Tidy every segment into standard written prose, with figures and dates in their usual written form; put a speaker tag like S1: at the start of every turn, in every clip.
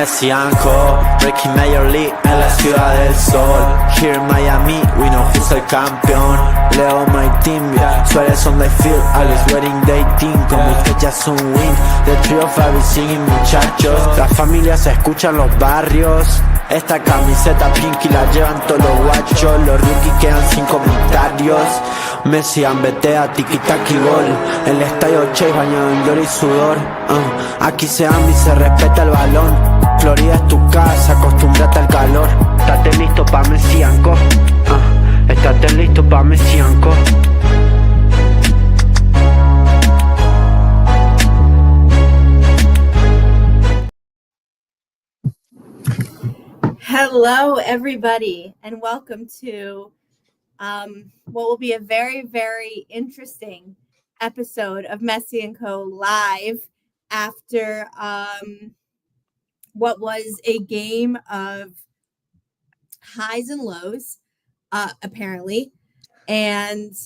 S1: Messi and Co. Breaking Major League en la ciudad del sol. Here in Miami, we know who's el campeón. Leo my team, yeah. Suárez on the field, Alex wedding dating. Con Busquets ya es un win. The trio Fabi singing muchachos. Las familias se escuchan los barrios. Esta camiseta pinky la llevan todos los guachos. Los rookies quedan sin comentarios. Messi ambetea, tiki-taki gol. El estadio Chase bañado en gloria y sudor. Aquí se ama y se respeta el balón. Florida es tu casa, acostúmbrate al calor. Estate listo pa' Messi and Co. Estate listo pa' Messi and Co.
S2: Hello, everybody, and welcome to what will be a very, very interesting episode of Messi and Co. live after what was a game of highs and lows, apparently. And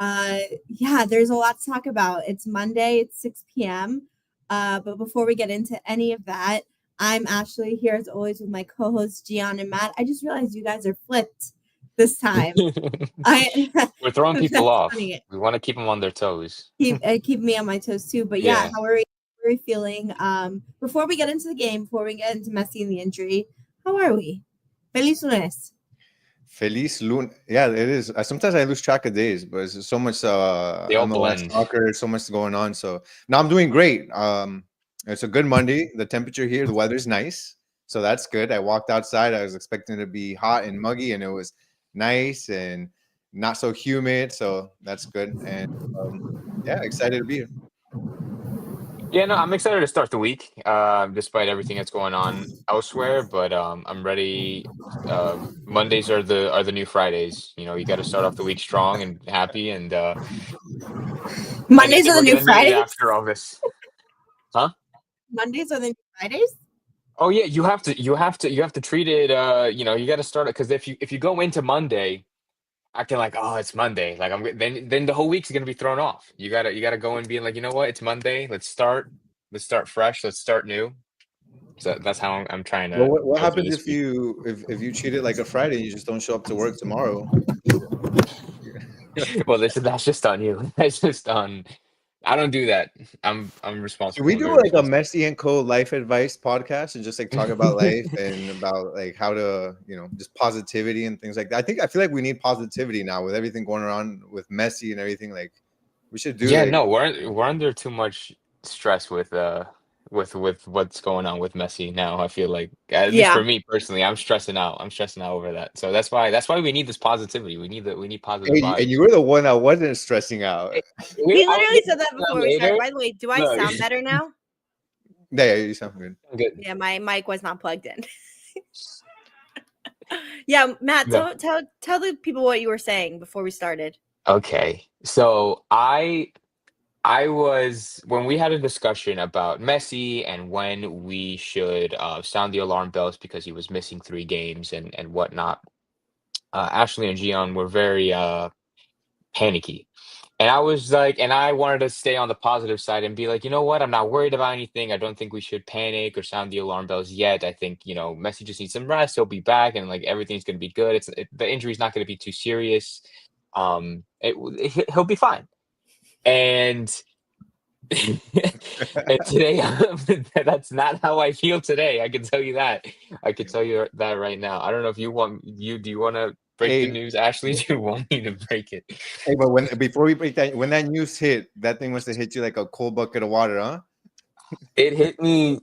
S2: yeah, there's a lot to talk about. It's Monday, it's 6 p.m. But before we get into any of that, I'm Ashley here as always with my co-hosts Gian and Matt. I just realized you guys are flipped this time.
S3: We're throwing people off.
S2: Funny.
S3: We want to keep them on their toes.
S2: Keep me on my toes too. But yeah, how are we feeling? Before we get into the game, before we get into Messi and the injury, how are we? Feliz lunes.
S4: Feliz lunes. Yeah, it is. Sometimes I lose track of days, but it's so much.
S3: They all blend.
S4: Soccer, so much going on. So now I'm doing great. It's a good Monday. The temperature here, the weather's nice, so that's good. I walked outside. I was expecting it to be hot and muggy, and it was nice and not so humid. So that's good. And yeah, excited to be here.
S3: Yeah, no, I'm excited to start the week, despite everything that's going on elsewhere. But I'm ready. Mondays are the new Fridays. You know, you got to start off the week strong and happy. And
S2: Mondays are the new Fridays
S3: after all this, huh?
S2: Mondays are the new Fridays.
S3: Oh yeah, you have to treat it. You know, you got to start it because if you go into Monday acting like, oh, it's Monday, like then the whole week's gonna be thrown off. You gotta go and being like, you know what, it's Monday. Let's start fresh. Let's start new. So that's how I'm trying to.
S4: Well, what happens if you treat it like a Friday and you just don't show up to work tomorrow?
S3: Well, that's just on you. That's just on. I don't do that. I'm responsible.
S4: Should we do like a Messi and Co. life advice podcast and just like talk about life and about like how to, just positivity and things like that? I feel like we need positivity now with everything going around with Messi and everything. Like we should do.
S3: Yeah, no, we're under too much stress with what's going on with Messi now. I feel like, at least for me personally, I'm stressing out over that. So that's why we need this positivity. We need positive vibes.
S4: And you were the one that wasn't stressing out.
S2: We literally said that before we started. By the way, do I sound better now?
S4: Yeah, you sound good.
S3: Good.
S2: Yeah, my mic was not plugged in. Yeah, Matt, tell the people what you were saying before we started.
S3: Okay, so I was, when we had a discussion about Messi and when we should sound the alarm bells because he was missing 3 games and whatnot, Ashley and Gian were very panicky. And I was like, and I wanted to stay on the positive side and be like, you know what, I'm not worried about anything. I don't think we should panic or sound the alarm bells yet. I think, Messi just needs some rest. He'll be back and like everything's going to be good. The injury's not going to be too serious. He'll be fine. And today, that's not how I feel today. I can tell you that. I can tell you that right now. I don't know if do you want to break the news, Ashley? Do you want me to break it?
S4: Hey, but before we break that, when that news hit, that thing must have hit you like a cold bucket of water, huh?
S3: It hit me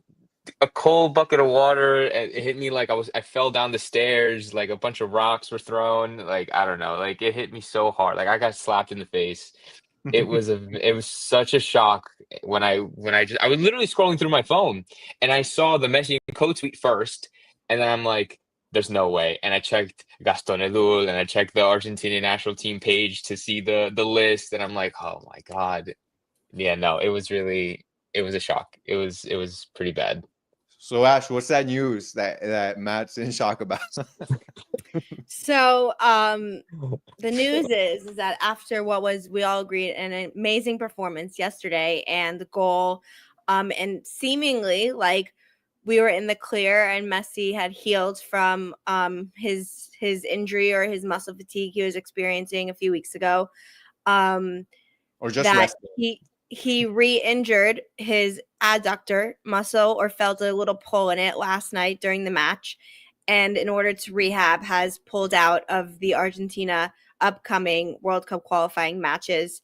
S3: a cold bucket of water. It hit me like I fell down the stairs, like a bunch of rocks were thrown. Like, I don't know, like it hit me so hard. Like I got slapped in the face. It was such a shock when I was literally scrolling through my phone and I saw the Messi and Co tweet first, and then I'm like, there's no way. And I checked Gaston Edul and I checked the Argentina national team page to see the list, and I'm like, oh my God. Yeah, no, it was a shock. It was pretty bad.
S4: So Ash, what's that news that Matt's in shock about?
S2: So the news is that after what was, we all agreed, an amazing performance yesterday and the goal, and seemingly like we were in the clear and Messi had healed from his injury or his muscle fatigue he was experiencing a few weeks ago.
S4: Or just
S2: That
S4: resting.
S2: he re-injured his adductor muscle or felt a little pull in it last night during the match, and in order to rehab has pulled out of the Argentina upcoming World Cup qualifying matches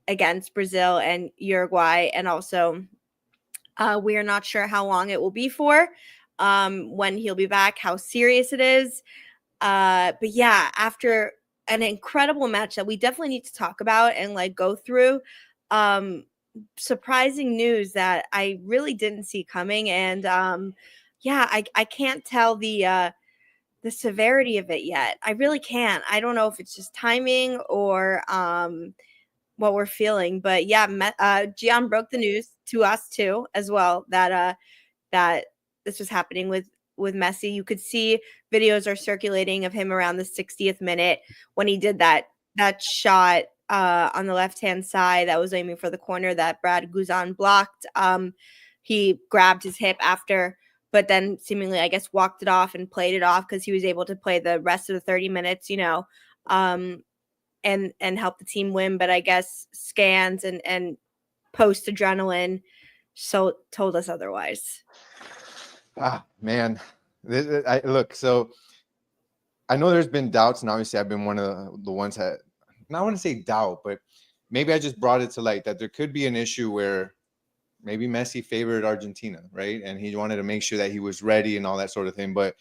S2: against Brazil and Uruguay. And also we are not sure how long it will be for, when he'll be back, how serious it is. But yeah, after an incredible match that we definitely need to talk about and like go through, surprising news that I really didn't see coming. And yeah, I can't tell the severity of it yet. I really can't. I don't know if it's just timing or what we're feeling. But yeah, Gian broke the news to us too as well that that this was happening with Messi. You could see videos are circulating of him around the 60th minute when he did that shot on the left-hand side that was aiming for the corner that Brad Guzan blocked. He grabbed his hip after, but then seemingly, I guess, walked it off and played it off because he was able to play the rest of the 30 minutes, and help the team win. But I guess scans and post adrenaline told us otherwise.
S4: Ah, man. Look, so I know there's been doubts, and obviously I've been one of the ones that, not want to say doubt, but maybe I just brought it to light that there could be an issue where maybe Messi favored Argentina, right? And he wanted to make sure that he was ready and all that sort of thing. But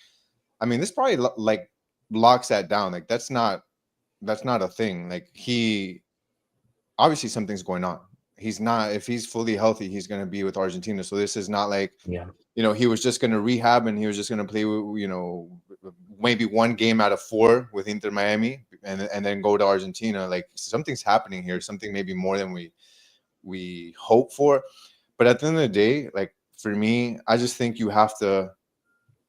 S4: I mean, this probably like locks that down. Like that's not a thing. Like he obviously something's going on. He's not, if he's fully healthy, he's going to be with Argentina. So this is not like, he was just going to rehab and he was just going to play, maybe one game out of 4 with Inter Miami and then go to Argentina. Like something's happening here, something maybe more than we hope for. But at the end of the day, like for me, I just think you have to,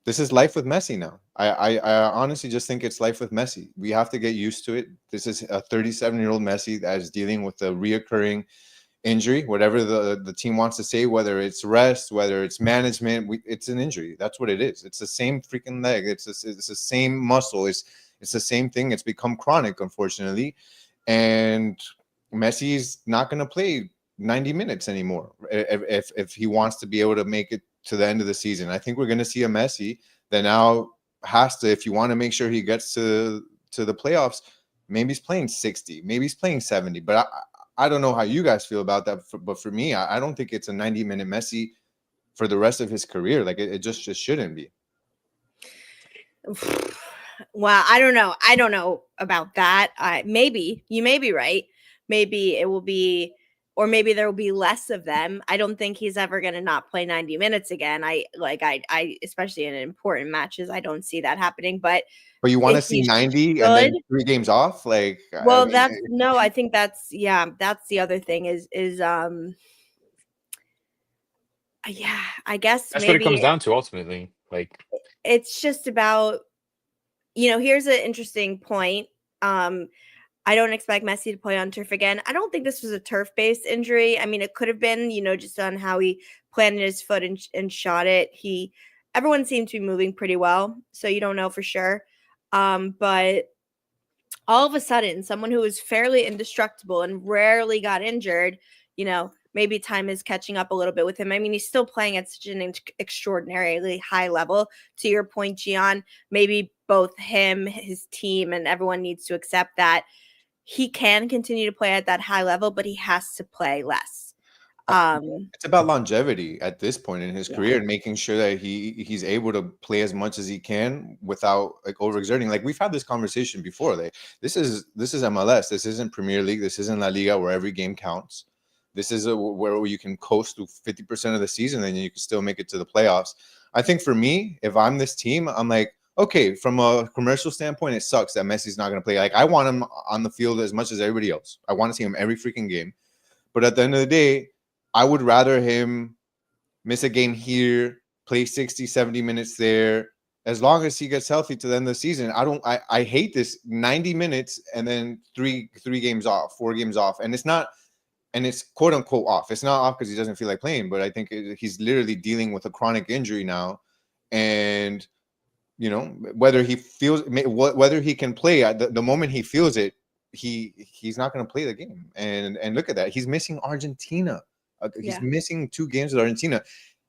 S4: this is life with Messi now. I honestly just think it's life with Messi. We have to get used to it. This is a 37-year-old Messi that is dealing with a reoccurring injury, whatever the team wants to say, whether it's rest, whether it's management, it's an injury. That's what it is. It's the same freaking leg. It's the same muscle. It's the same thing. It's become chronic, unfortunately. And Messi's not going to play 90 minutes anymore if he wants to be able to make it to the end of the season. I think we're going to see a Messi that now has to, if you want to make sure he gets to the playoffs, maybe he's playing 60, maybe he's playing 70. But I don't know how you guys feel about that. But for me, I don't think it's a 90-minute Messi for the rest of his career. Like it just shouldn't be.
S2: Well, I don't know. I don't know about that. Maybe you may be right. Maybe it will be, or maybe there will be less of them. I don't think he's ever going to not play 90 minutes again. I especially in important matches, I don't see that happening. But
S4: you want to see 90 and then 3 games off? Like,
S2: well, I think that's the other thing is yeah, I guess
S3: That's
S2: maybe
S3: what it comes down to ultimately. Like
S2: it's just about, here's an interesting point. I don't expect Messi to play on turf again. I don't think this was a turf-based injury. I mean, it could have been, just on how he planted his foot and shot it. Everyone seemed to be moving pretty well, so you don't know for sure. But all of a sudden, someone who was fairly indestructible and rarely got injured, maybe time is catching up a little bit with him. I mean, he's still playing at such an extraordinarily high level. To your point, Gian, maybe both him, his team, and everyone needs to accept that he can continue to play at that high level, but he has to play less.
S4: It's about longevity at this point in his career and making sure that he's able to play as much as he can without like overexerting. Like we've had this conversation before. Like this is MLS. This isn't Premier League. This isn't La Liga where every game counts. This is where you can coast through 50% of the season and you can still make it to the playoffs. I think for me, if I'm this team, I'm like, okay, from a commercial standpoint, it sucks that Messi's not going to play. Like I want him on the field as much as everybody else. I want to see him every freaking game. But at the end of the day, I would rather him miss a game here, play 60, 70 minutes there, as long as he gets healthy to the end of the season. I hate this 90 minutes and then three games off, 4 games off. And it's not and it's quote unquote off. It's not off because he doesn't feel like playing, but I think he's literally dealing with a chronic injury now, and whether he feels whether he can play at the moment he feels it, he's not going to play the game. And look at that, he's missing Argentina. He's missing 2 games with Argentina.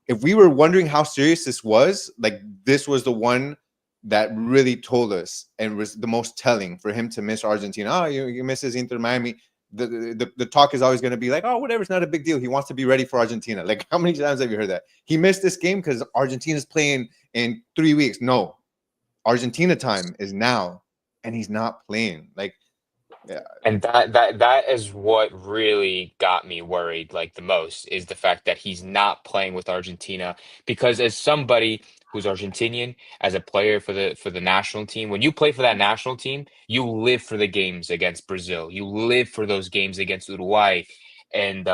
S4: If we were wondering how serious this was, like, this was the one that really told us and was the most telling for him to miss Argentina. Oh, you misses Inter Miami. The talk is always going to be like, oh, whatever, it's not a big deal. He wants to be ready for Argentina. Like, how many times have you heard that? He missed this game because Argentina's playing in 3 weeks. No, Argentina time is now, and he's not playing. Like, yeah.
S3: And that is what really got me worried, like, the most, is the fact that he's not playing with Argentina. Because as somebody who's Argentinian, as a player for the national team, when you play for that national team, you live for the games against Brazil. You live for those games against Uruguay and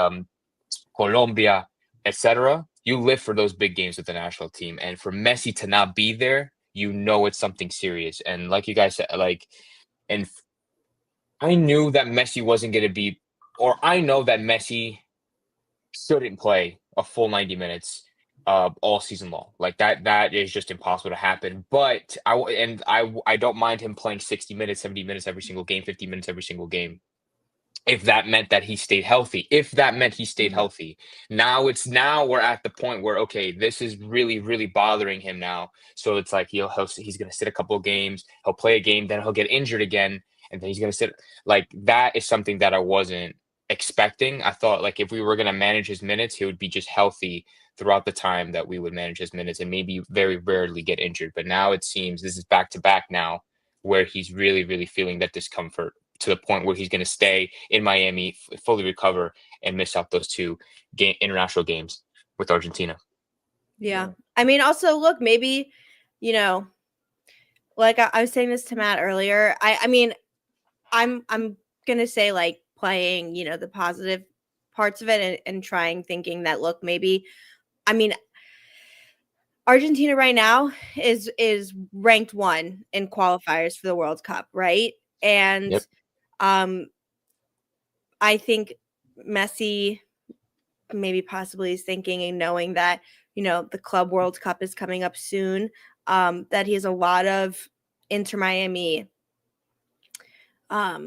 S3: Colombia, etc. You live for those big games with the national team. And for Messi to not be there, it's something serious. And like you guys said, like, and I knew that Messi wasn't going to be, or I know that Messi shouldn't play a full 90 minutes all season long. Like, that is just impossible to happen. But I don't mind him playing 60 minutes, 70 minutes every single game, 50 minutes every single game, if that meant that he stayed healthy. If that meant he stayed healthy. Now we're at the point where, okay, this is really, really bothering him now. So it's like he's going to sit a couple of games, he'll play a game, then he'll get injured again, and then he's going to sit. Like, that is something that I wasn't expecting. I thought, like, if we were going to manage his minutes, he would be just healthy throughout the time that we would manage his minutes and maybe very rarely get injured. But now it seems this is back to back now, where he's really, really feeling that discomfort, to the point where he's going to stay in Miami, fully recover, and miss out those 2 international games with Argentina.
S2: Yeah. I mean, also, look, maybe, like I was saying this to Matt earlier. I mean, I'm going to say, like, playing, the positive parts of it and thinking that, look, maybe, I mean, Argentina right now is ranked 1 in qualifiers for the World Cup, right? And
S3: Yep.
S2: I think Messi maybe possibly is thinking and knowing that, the Club World Cup is coming up soon, that he has a lot of Inter Miami, I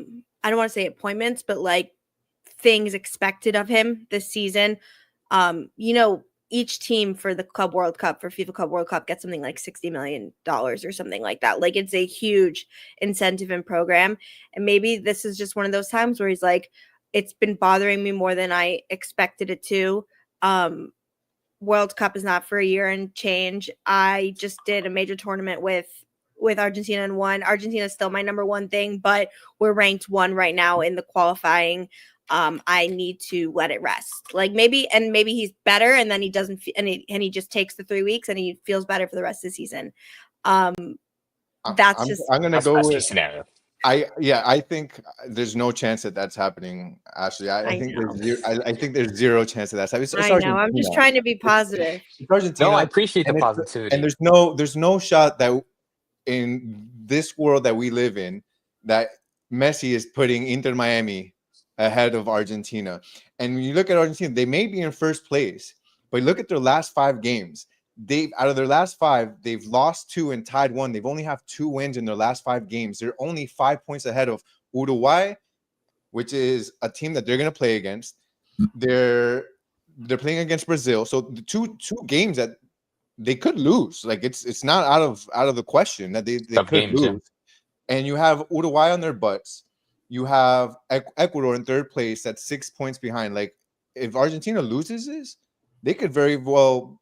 S2: don't want to say appointments, but like things expected of him this season. Each team for the Club World Cup, for FIFA Club World Cup, gets something like $60 million or something like that. Like, it's a huge incentive and program. And maybe this is just one of those times where he's like, it's been bothering me more than I expected it to. World Cup is not for a year and change. I just did a major tournament with Argentina and won. Argentina is still my number 1 thing, but we're ranked 1 right now in the qualifying. I need to let it rest. Like, maybe he's better, and then he doesn't, and he just takes the 3 weeks and he feels better for the rest of the season.
S4: I'm going to go with
S3: scenario.
S4: I think there's no chance that that's happening. Ashley, I think there's zero chance that that's happening.
S2: I know. I'm just trying to be positive.
S4: It's Argentina.
S3: No, I appreciate the
S4: and
S3: positivity.
S4: And there's no shot that in this world that we live in that Messi is putting Inter Miami ahead of Argentina. And when you look at Argentina, they may be in first place, but look at their last 5 games. Out of their last 5, they've lost 2 and tied 1. They've only have 2 wins in their last 5 games. They're only 5 points ahead of Uruguay, which is a team that they're going to play against. They're playing against Brazil. So the two games that they could lose. Like, it's not out of the question that they could lose. Yeah. And you have Uruguay on their butts. You have Ecuador in 3rd place at 6 points behind. Like, if Argentina loses this, they could very well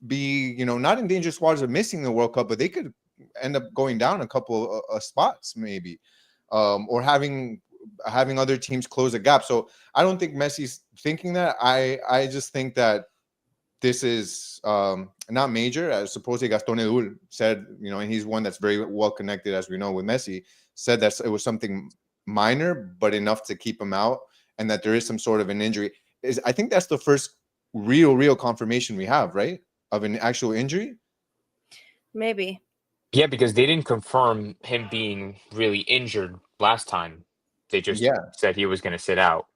S4: be, not in danger squads of missing the World Cup, but they could end up going down a couple of spots maybe, or having other teams close the gap. So I don't think Messi's thinking that. I just think that this is not major. As supposedly Gaston Edul said, and he's one that's very well connected, as we know, with Messi, said that it was something minor, but enough to keep him out, and that there is some sort of an injury. I think that's the first real confirmation we have, right, of an actual injury.
S2: Maybe.
S3: Yeah, because they didn't confirm him being really injured last time. They just said he was going to sit out.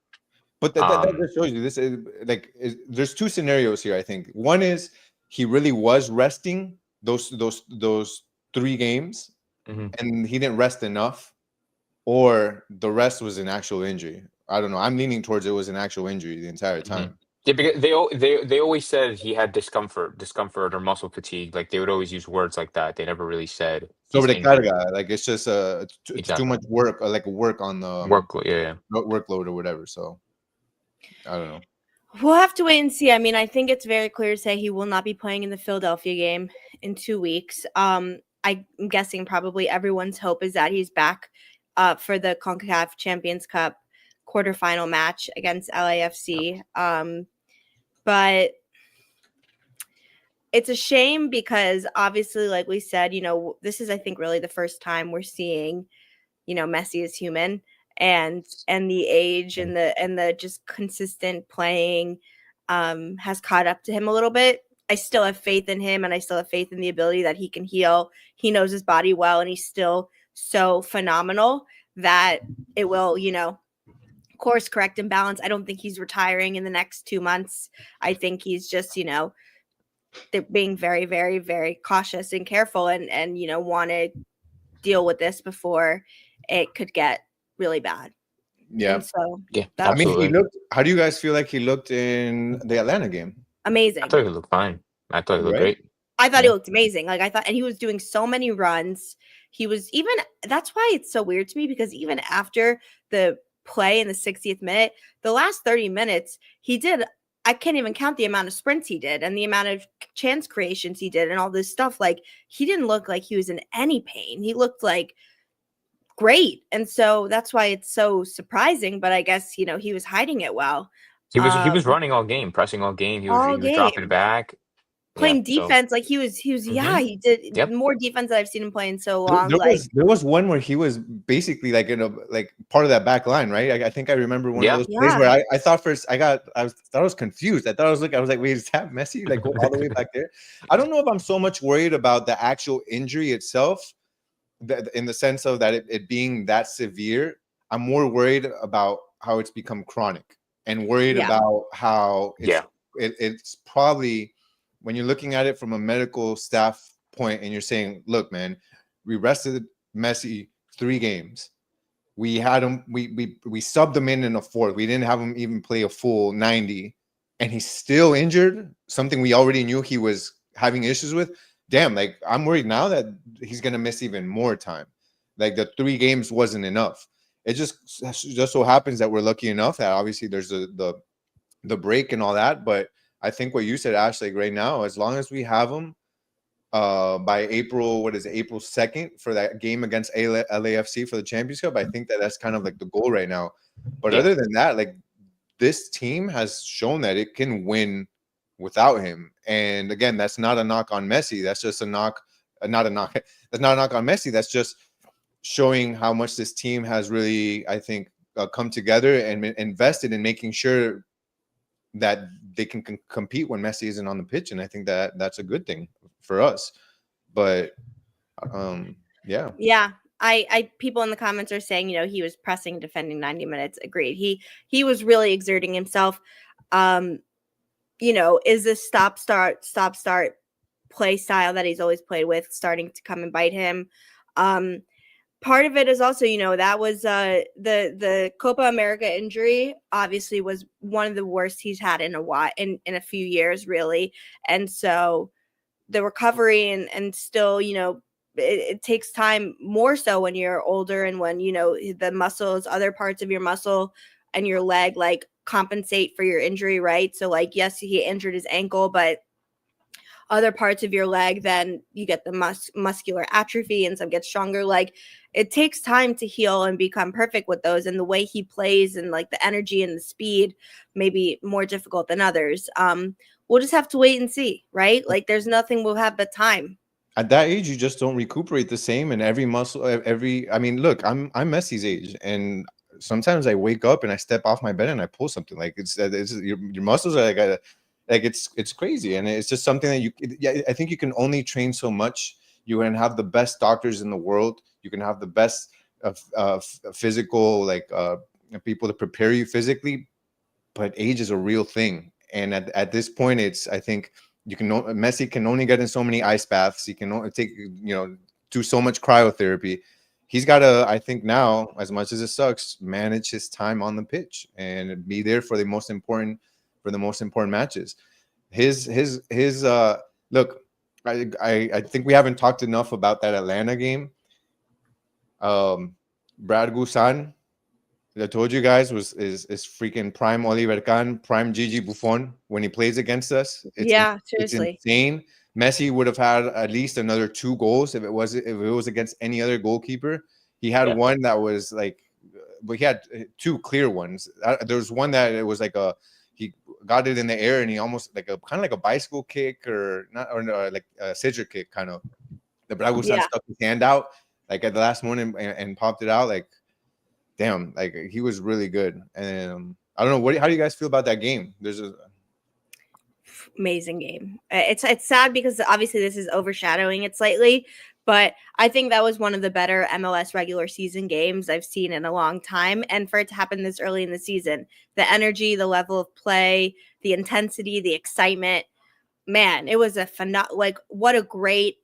S4: But that just shows you this is like there's two scenarios here. I think one is he really was resting those 3 games,
S3: Mhm.
S4: and he didn't rest enough, or the rest was an actual injury. I don't know. I'm leaning towards it was an actual injury the entire
S3: Mhm.
S4: time.
S3: Yeah, because they always said he had discomfort or muscle fatigue. Like they would always use words like that. They never really said he's injured.
S4: Sobrecarga, like it's just it's too
S3: Exactly.
S4: much work, like work on the
S3: Workload. Yeah, yeah.
S4: workload or whatever. So I don't know.
S2: We'll have to wait and see. I mean, I think it's very clear to say he will not be playing in the Philadelphia game in 2 weeks. I'm guessing probably everyone's hope is that he's back for the CONCACAF Champions Cup quarterfinal match against LAFC. But it's a shame because obviously, like we said, this is, I think, really the first time we're seeing, Messi is human, and the age and the just consistent playing has caught up to him a little bit. I still have faith in him, and I still have faith in the ability that he can heal. He knows his body well, and he's still so phenomenal that it will, course correct and balance. I don't think he's retiring in the next 2 months. I think he's just, they're being very, very, very cautious and careful, and want to deal with this before it could get really bad.
S4: Yeah.
S2: And so
S3: Yeah,
S2: that's
S4: I mean, he
S3: absolutely.
S4: looked. How do you guys feel like he looked in the Atlanta game?
S2: amazing.
S3: I thought he looked fine. I thought he looked
S4: Right?
S3: great.
S2: I thought
S4: Yeah.
S2: he looked amazing. Like I thought, and he was doing so many runs. He was even, that's why it's so weird to me, because even after the play in the 60th minute, the last 30 minutes, I can't even count the amount of sprints he did and the amount of chance creations he did and all this stuff. Like he didn't look like he was in any pain. He looked like great. And so that's why it's so surprising. But I guess, he was hiding it well.
S3: He was running all game, pressing all game. He
S2: All
S3: was dropping
S2: game.
S3: back. Yeah.
S2: Playing
S3: So
S2: defense, like he was
S3: Mhm.
S2: he did
S3: Yep.
S2: more defense than I've seen him play in so
S4: There,
S2: long.
S4: there
S2: Like
S4: was there was one where he was basically like like part of that back line, right? I think I remember one of
S3: Yeah.
S4: those plays
S2: Yeah.
S4: where I thought first thought I was confused. I thought I was like, wait, is that Messi? Like go all the way back there? I don't know if I'm so much worried about the actual injury itself, in the sense of that it being that severe. I'm more worried about how it's become chronic, and worried
S2: Yeah.
S4: about how
S3: Yeah.
S4: it's probably, when you're looking at it from a medical staff point and you're saying, look, man, we rested Messi 3 games. We had him, we subbed him in a fourth. We didn't have him even play a full 90, and he's still injured, something we already knew he was having issues with. Damn, like I'm worried now that he's gonna miss even more time. Like the 3 games wasn't enough. It just so happens that we're lucky enough that obviously there's the break and all that. But I think what you said, Ash, like right now, as long as we have him by April, what is it, April 2nd for that game against LAFC for the Champions Cup, I think that's kind of like the goal right now. But
S3: Yeah.
S4: other than that, like this team has shown that it can win without him. And again, that's not a knock on Messi. That's just not a knock. That's not a knock on Messi. That's just showing how much this team has really, I think, come together and invested in making sure that they can compete when Messi isn't on the pitch. And I think that that's a good thing for us. But yeah.
S2: Yeah. I people in the comments are saying, he was pressing, defending 90 minutes. Agreed. He was really exerting himself. Is this stop start play style that he's always played with starting to come and bite him? Part of it is also, that was the Copa America injury obviously was one of the worst he's had in a while, in a few years, really. And so the recovery and still, it takes time, more so when you're older and when, the muscles, other parts of your muscle and your leg, like compensate for your injury, right? So like, yes, he injured his ankle, but other parts of your leg, then you get the muscular atrophy and some get stronger. Like it takes time to heal and become perfect with those. And the way he plays and like the energy and the speed may be more difficult than others. We'll just have to wait and see, right? Like there's nothing we'll have but time.
S4: At that age, you just don't recuperate the same, and every muscle, I mean, look, I'm Messi's age, and sometimes I wake up and I step off my bed and I pull something. Like it's your muscles are like it's crazy, and it's just something that yeah, I think you can only train so much. You can have the best doctors in the world. You can have the best physical people to prepare you physically, but age is a real thing. And at this point, I think Messi can only get in so many ice baths. He can only do so much cryotherapy. He's got to, I think now, as much as it sucks, manage his time on the pitch and be there for the most important matches. His look, I think we haven't talked enough about that Atlanta game. Brad Guzan, I told you guys, is freaking prime Oliver Kahn, prime Gigi Buffon when he plays against us.
S2: Seriously.
S4: It's insane. Messi would have had at least another 2 goals if it was against any other goalkeeper. He had one that was like, but he had 2 clear ones. There was one that it was like he got it in the air and he almost like kind of like a bicycle kick or like a scissor kick kind of. The Brad Guzan stuck his hand out like at the last moment and popped it out like. Damn, like he was really good. And I don't know, how do you guys feel about that game? There's a
S2: amazing game. It's sad because obviously this is overshadowing it slightly, but I think that was one of the better MLS regular season games I've seen in a long time. And for it to happen this early in the season, the energy, the level of play, the intensity, the excitement, man, it was what a great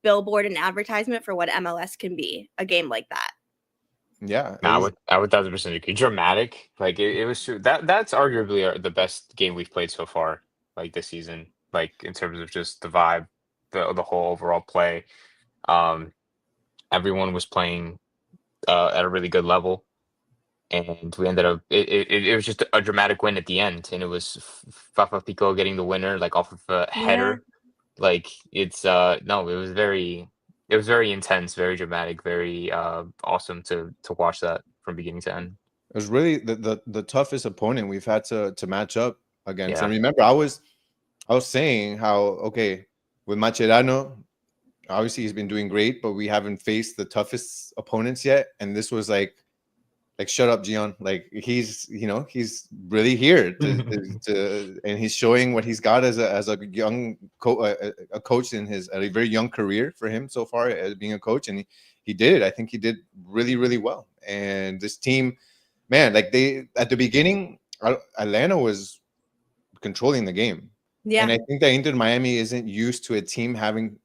S2: billboard and advertisement for what MLS can be, a game like that.
S4: Yeah,
S3: I would 1,000% agree. Dramatic, like it was true. That's arguably the best game we've played so far, like this season. Like in terms of just the vibe, the whole overall play. Everyone was playing at a really good level, and we ended up. It was just a dramatic win at the end, and it was Fafa Pico getting the winner, like off of a header. Like it's no, it was very. It was very intense, very dramatic, very awesome to watch that from beginning to end.
S4: It was really the toughest opponent we've had to match up against.
S3: Yeah.
S4: And remember, I was saying how with Mascherano, obviously he's been doing great, but we haven't faced the toughest opponents yet. And this was like shut up, Gian. Like he's really here to and he's showing what he's got as a young coach in a very young career for him so far as being a coach, and he did. I think he did really, really well. And this team, man, like they at the beginning, Atlanta was controlling the game. Yeah, and I think that Inter Miami isn't used to a team having.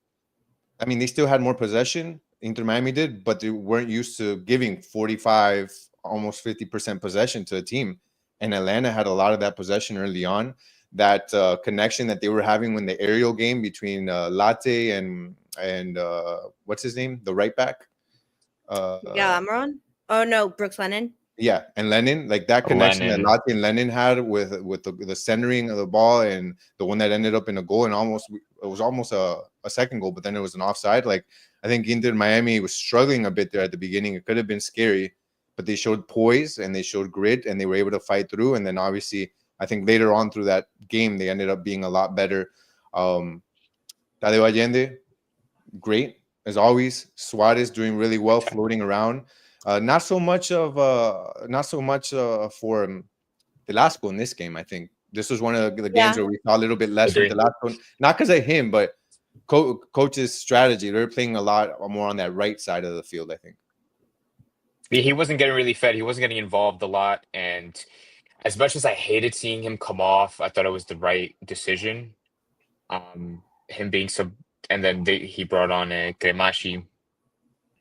S4: I mean, they still had more possession. Inter Miami did, but they weren't used to giving 45. Almost 50% possession to a team, and Atlanta had a lot of that possession early on. That connection that they were having when the aerial game between Latte and what's his name, the right back,
S2: Amaron. Oh no, Brooks Lennon.
S4: Yeah, and Lennon, like that connection that Latte and Lennon had with the centering of the ball, and the one that ended up in a goal, and it was almost a second goal, but then it was an offside. Like I think Inter Miami was struggling a bit there at the beginning. It could have been scary. But they showed poise and they showed grit and they were able to fight through. And then obviously, I think later on through that game, they ended up being a lot better. Tadeo Allende, great as always. Suarez doing really well, floating around. Not so much for Velasco in this game. I think this was one of the games where we saw a little bit less with Velasco. Not because of him, but coach's strategy. They're playing a lot more on that right side of the field, I think.
S3: He wasn't getting really fed. He wasn't getting involved a lot. And as much as I hated seeing him come off, I thought it was the right decision. Him being and then he brought on Cremashi.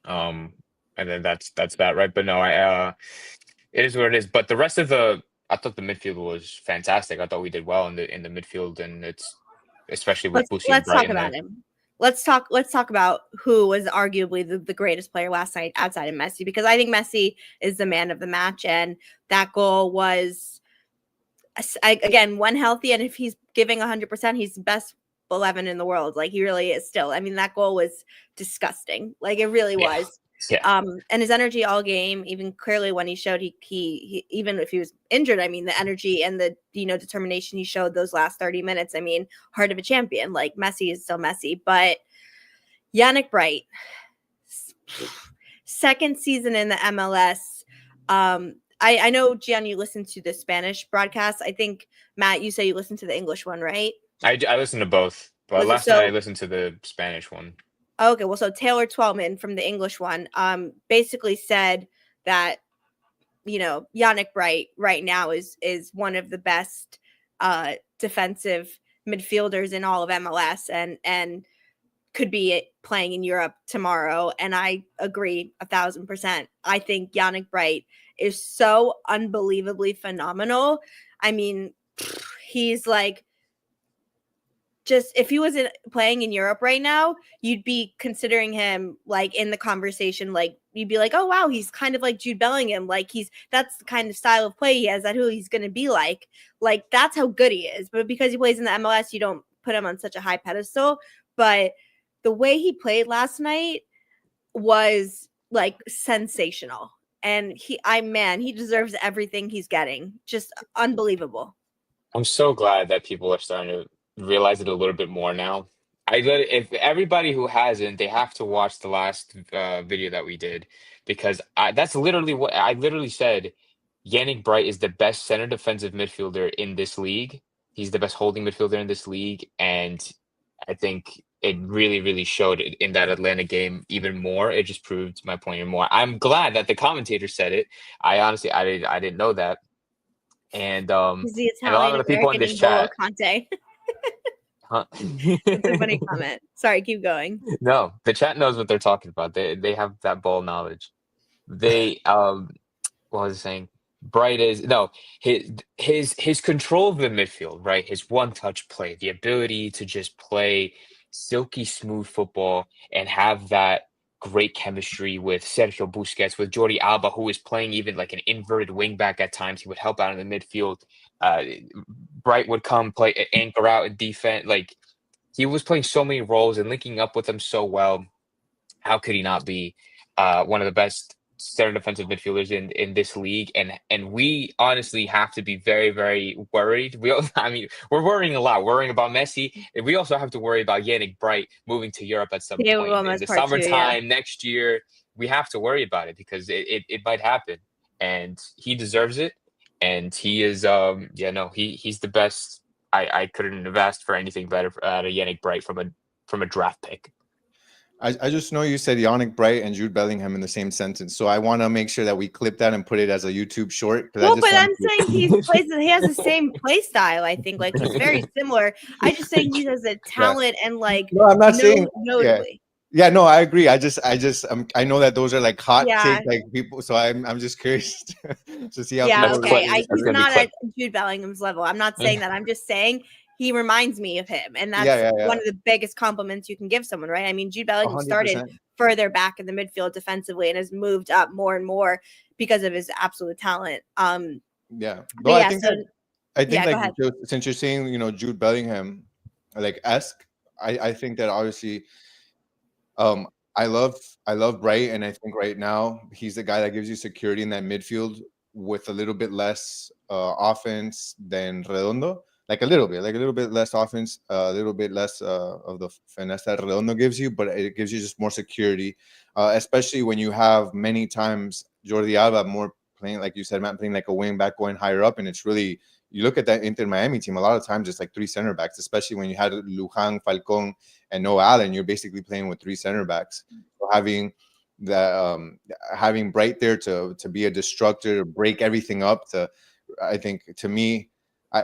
S3: And then that's that, right? But no, it is what it is. But the rest of I thought the midfield was fantastic. I thought we did well in the midfield, and it's especially with Busi.
S2: Let's talk about him. Let's talk about who was arguably the greatest player last night outside of Messi, because I think Messi is the man of the match, and that goal was again when healthy, and if he's giving 100%, he's the best 11 in the world. Like he really is still. I mean, that goal was disgusting. Like it really was.
S3: Yeah.
S2: And his energy all game, even clearly when he showed he even if he was injured, I mean, the energy and the determination he showed those last 30 minutes. I mean, heart of a champion. Like Messi is still Messi, but Yannick Bright, second season in the MLS. I know, Gian, you listened to the Spanish broadcast. I think Matt, you say you listened to the English one, right?
S3: I listened to both, but last night I listened to the Spanish one.
S2: Okay, well, so Taylor Twellman from the English one basically said that Yannick Bright right now is one of the best defensive midfielders in all of MLS and could be playing in Europe tomorrow. And I agree 1,000%. I think Yannick Bright is so unbelievably phenomenal. I mean, he's like, just if he wasn't playing in Europe right now, you'd be considering him like in the conversation. Like you'd be like, oh wow, he's kind of like Jude Bellingham. Like that's the kind of style of play he has. That's who he's going to be like. Like that's how good he is. But because he plays in the MLS, you don't put him on such a high pedestal. But the way he played last night was like sensational. And he deserves everything he's getting. Just unbelievable.
S3: I'm so glad that people are starting to realize it a little bit more now. If everybody who hasn't, they have to watch the last video that we did because that's literally what I literally said. Yannick Bright is the best center defensive midfielder in this league. He's the best holding midfielder in this league, and I think it really, really showed in that Atlanta game even more. It just proved my point even more. I'm glad that the commentator said it. I didn't know that. And
S2: He's the
S3: and a lot of the people in
S2: Italian-American
S3: this chat.
S2: Conte.
S3: Huh?
S2: It's a funny comment. Sorry, keep going.
S3: No, the chat knows what they're talking about. They have that ball knowledge. They what was I saying? Bright is no his control of the midfield, right? His one-touch play, the ability to just play silky smooth football and have that great chemistry with Sergio Busquets, with Jordi Alba, who is playing even like an inverted wingback at times. He would help out in the midfield. Bright would come play anchor out and defense. Like he was playing so many roles and linking up with them so well. How could he not be one of the best center defensive midfielders in this league? And we honestly have to be very, very worried. I mean, we're worrying a lot, worrying about Messi. And we also have to worry about Yannick Bright moving to Europe at some point in the summertime next year. We have to worry about it because it might happen, and he deserves it. And he is he's the best. I couldn't have asked for anything better out of Yannick Bright from a draft pick.
S4: I just know you said Yannick Bright and Jude Bellingham in the same sentence, so I want to make sure that we clip that and put it as a YouTube short.
S2: Well, but I'm saying he has the same play style. I think like he's very similar. I just saying he has a talent and like
S4: no, I'm not saying
S2: notably.
S4: Yeah, no, I agree. I know that those are like hot take like people, so I'm just curious to see how.
S2: Yeah, okay. He's not at Jude Bellingham's level. I'm not saying that. I'm just saying he reminds me of him, and that's one of the biggest compliments you can give someone, right? I mean, Jude Bellingham 100%. Started further back in the midfield defensively and has moved up more and more because of his absolute talent.
S4: I think since you're saying Jude Bellingham like esque, I think that obviously I love Bright, and I think right now he's the guy that gives you security in that midfield with a little bit less offense than Redondo. Like a little bit less offense, a little bit less of the finesse that Redondo gives you, but it gives you just more security, especially when you have many times Jordi Alba more playing, like you said, Matt, playing like a wing back going higher up. And it's really, you look at that Inter Miami team, a lot of times it's like three center backs, especially when you had Luján, Falcón, and Noah Allen, you're basically playing with three center backs. So having Bright there to be a destructor, to break everything up, I think to me,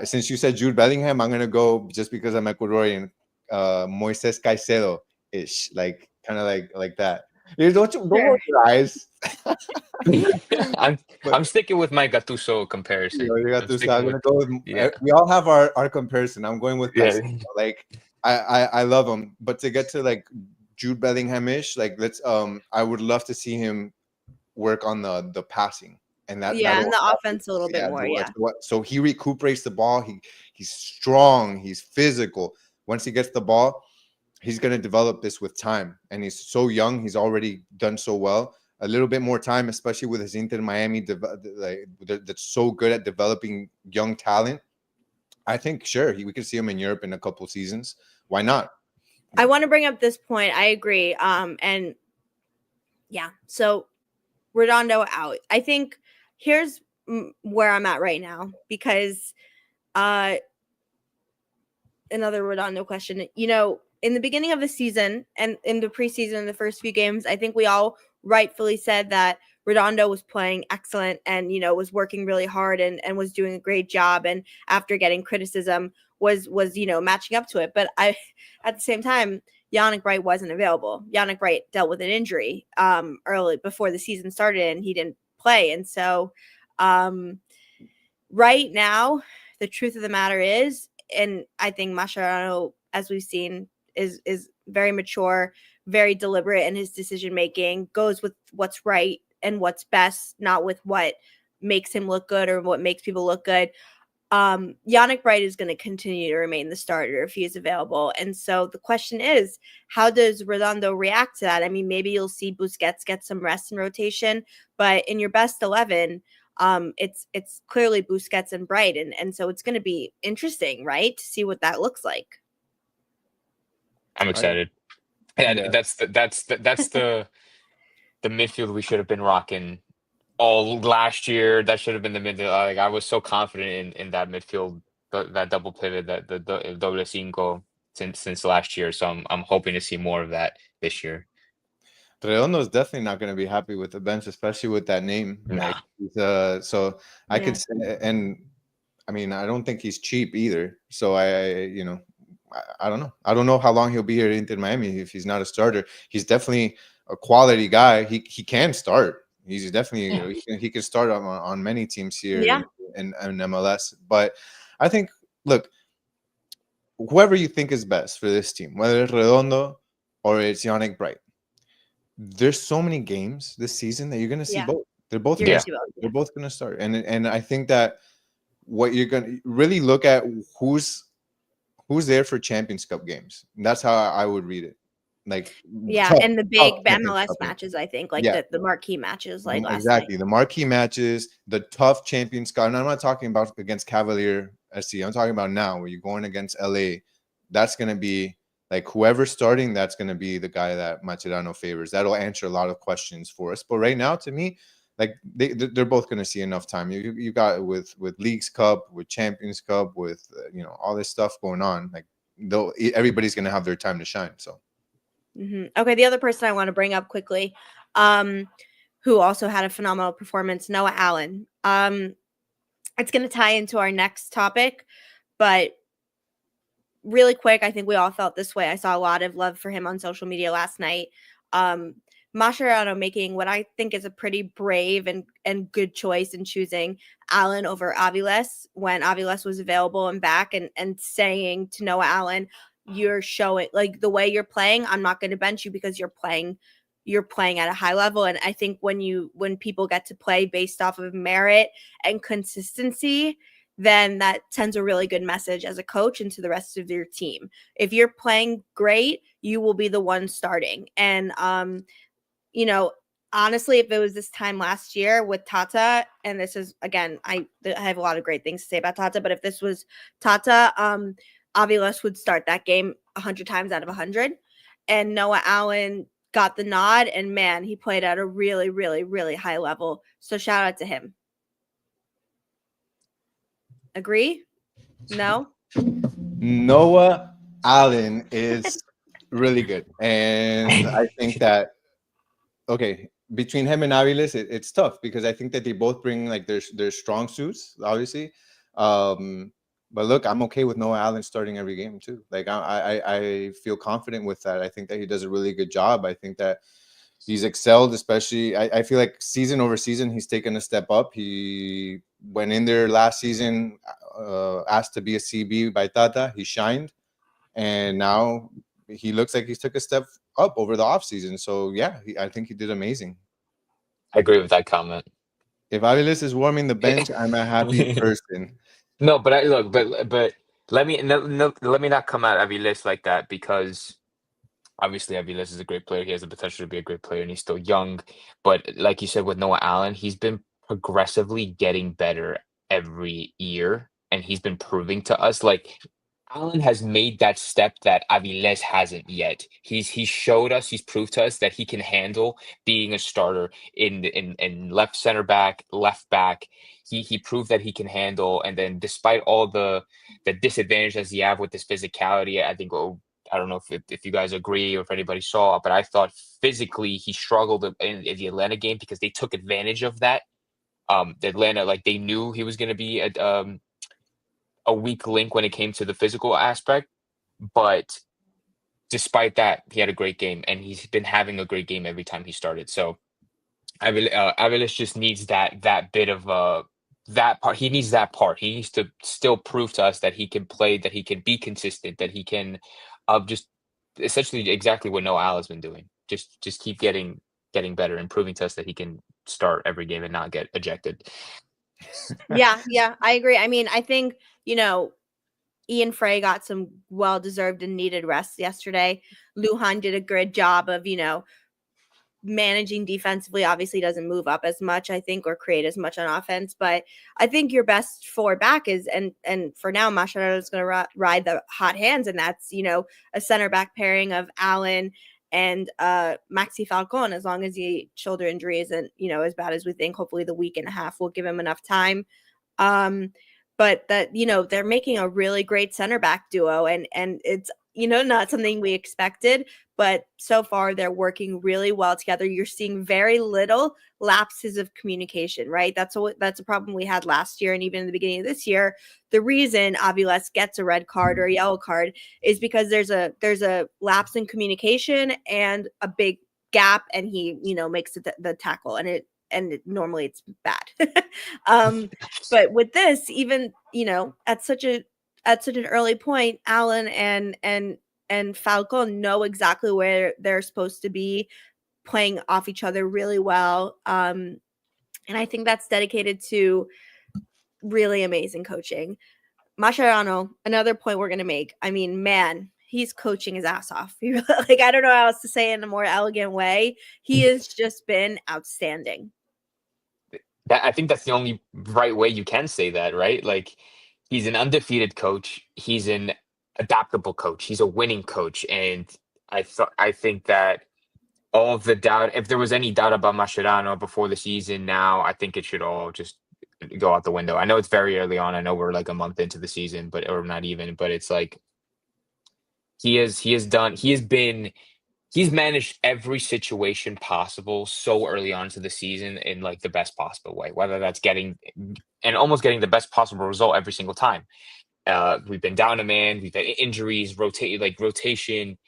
S4: since you said Jude Bellingham, I'm gonna go just because I'm Ecuadorian. Moises Caicedo-ish, like kind of like that. Don't roll your eyes.
S3: I'm sticking with my Gattuso comparison.
S4: I'm gonna go with, we all have our comparison. I'm going with Caicedo. Like I love him, but to get to like Jude Bellingham-ish, like I would love to see him work on the passing. And and
S2: the offense a little bit more.
S4: So he recuperates the ball. He's strong. He's physical. Once he gets the ball, he's going to develop this with time. And he's so young. He's already done so well. A little bit more time, especially with his Inter Miami, that's so good at developing young talent. I think we could see him in Europe in a couple seasons. Why not?
S2: I want to bring up this point. I agree. So Redondo out. I think here's where I'm at right now, because another Redondo question. In the beginning of the season and in the preseason, the first few games, I think we all rightfully said that Redondo was playing excellent and, was working really hard and was doing a great job. And after getting criticism was, matching up to it. But at the same time, Yannick Bright wasn't available. Yannick Bright dealt with an injury early before the season started and he didn't play. And so right now, the truth of the matter is, and I think Mascherano, as we've seen, is very mature, very deliberate in his decision making, goes with what's right and what's best, not with what makes him look good or what makes people look good. Yannick Bright is going to continue to remain the starter if he is available. And so the question is, how does Redondo react to that? I mean, maybe you'll see Busquets get some rest and rotation, but in your best 11, it's clearly Busquets and Bright. And so it's going to be interesting, right? To see what that looks like.
S3: I'm excited. Yeah. That's the midfield we should have been rocking all last year. That should have been the midfield. Like, I was so confident in that midfield, that double pivot, that the doble cinco since last year. So I'm hoping to see more of that this year.
S4: Redondo is definitely not going to be happy with the bench, especially with that name.
S3: Nah.
S4: Like, so I could say, and I mean, I don't think he's cheap either. So I don't know. I don't know how long he'll be here at Inter Miami if he's not a starter. He's definitely a quality guy. He can start. He's definitely he can start on many teams here in MLS. But I think, look, whoever you think is best for this team, whether it's Redondo or it's Yannick Bright, there's so many games this season that you're going to see both. They're both going to start. And I think that what you're going to really look at who's there for Champions Cup games. And that's how I would read it. Like,
S2: and the big MLS matches, I think, like the marquee matches, like last night.
S4: The marquee matches, the tough Champions Cup. And I'm not talking about against Cavalier SC. I'm talking about now where you're going against LA. That's going to be like whoever's starting, that's going to be the guy that Mascherano favors. That'll answer a lot of questions for us. But right now, to me, like they're both going to see enough time. You got with Leagues Cup, with Champions Cup, with all this stuff going on. Like everybody's going to have their time to shine. So.
S2: Okay, the other person I want to bring up quickly, who also had a phenomenal performance, Noah Allen. It's going to tie into our next topic, but really quick, I think we all felt this way. I saw a lot of love for him on social media last night. Mascherano making what I think is a pretty brave and good choice in choosing Allen over Aviles when Aviles was available and back, and saying to Noah Allen, you're showing, like, the way you're playing, I'm not going to bench you because you're playing at a high level. And I think when people get to play based off of merit and consistency, then that sends a really good message as a coach and to the rest of your team. If you're playing great, you will be the one starting. And honestly, if it was this time last year with Tata, and this is, again, I have a lot of great things to say about Tata, but if this was Tata, Aviles would start that game 100 times out of 100. And Noah Allen got the nod, and man, he played at a really, really, really high level. So shout out to him. Agree? No?
S4: Noah Allen is really good. And I think that, between him and Aviles, it's tough because I think that they both bring like their strong suits, obviously. But look, I'm okay with Noah Allen starting every game too. Like I feel confident with that. I think that he does a really good job. I think that he's excelled, especially I feel like season over season, he's taken a step up. He went in there last season, asked to be a CB by Tata. He shined. And now he looks like he's took a step up over the offseason. So yeah, I think he did amazing.
S3: I agree with that comment.
S4: If Aviles is warming the bench, I'm a happy person.
S3: No, but but let me not come at Aviles like that, because obviously Aviles is a great player. He has the potential to be a great player, and he's still young. But like you said with Noah Allen, he's been progressively getting better every year, and he's been proving to us, like, Allen has made that step that Aviles hasn't yet. He's showed us, he's proved to us that he can handle being a starter in left center back, left back. He proved that he can handle, and then despite all the disadvantages he have with his physicality, I think I don't know if you guys agree or if anybody saw, but I thought physically he struggled in the Atlanta game because they took advantage of that. The Atlanta, like they knew he was going to be a weak link when it came to the physical aspect, but despite that, he had a great game, and he's been having a great game every time he started. So Aviles just needs that bit of that part. He needs that part. He needs to still prove to us that he can play, that he can be consistent, that he can just essentially exactly what Noah has been doing. Just keep getting better and proving to us that he can start every game and not get ejected.
S2: Yeah, I agree. I mean, I think, Ian Frey got some well-deserved and needed rest yesterday. Lujan did a good job of, managing defensively. Obviously doesn't move up as much, I think, or create as much on offense, but I think your best forward back is, and for now, Mascherano is going to ride the hot hands, and that's, a center back pairing of Allen and Maxi Falcon, as long as the shoulder injury isn't, as bad as we think. Hopefully the week and a half will give him enough time. But that, they're making a really great center back duo, and it's, not something we expected, but so far they're working really well together. You're seeing very little lapses of communication, right? That's a problem we had last year, and even in the beginning of this year. The reason Aviles gets a red card or a yellow card is because there's a lapse in communication and a big gap, and he, makes the tackle, and normally it's bad. But with this, even, at such an early point, Allen and Falcon know exactly where they're supposed to be, playing off each other really well. And I think that's dedicated to really amazing coaching. Mascherano, another point we're going to make. I mean, man, he's coaching his ass off. Like, I don't know how else to say it in a more elegant way. He has just been outstanding.
S3: I think that's the only right way you can say that, right? Like, he's an undefeated coach. He's an adaptable coach. He's a winning coach, and I think that all of the doubt, if there was any doubt about Mascherano before the season, now I think it should all just go out the window. I know it's very early on. I know we're like a month into the season, or not even. But it's like he's managed every situation possible so early on to the season in like the best possible way, whether that's almost getting the best possible result every single time. We've been down a man, we've had injuries, rotation,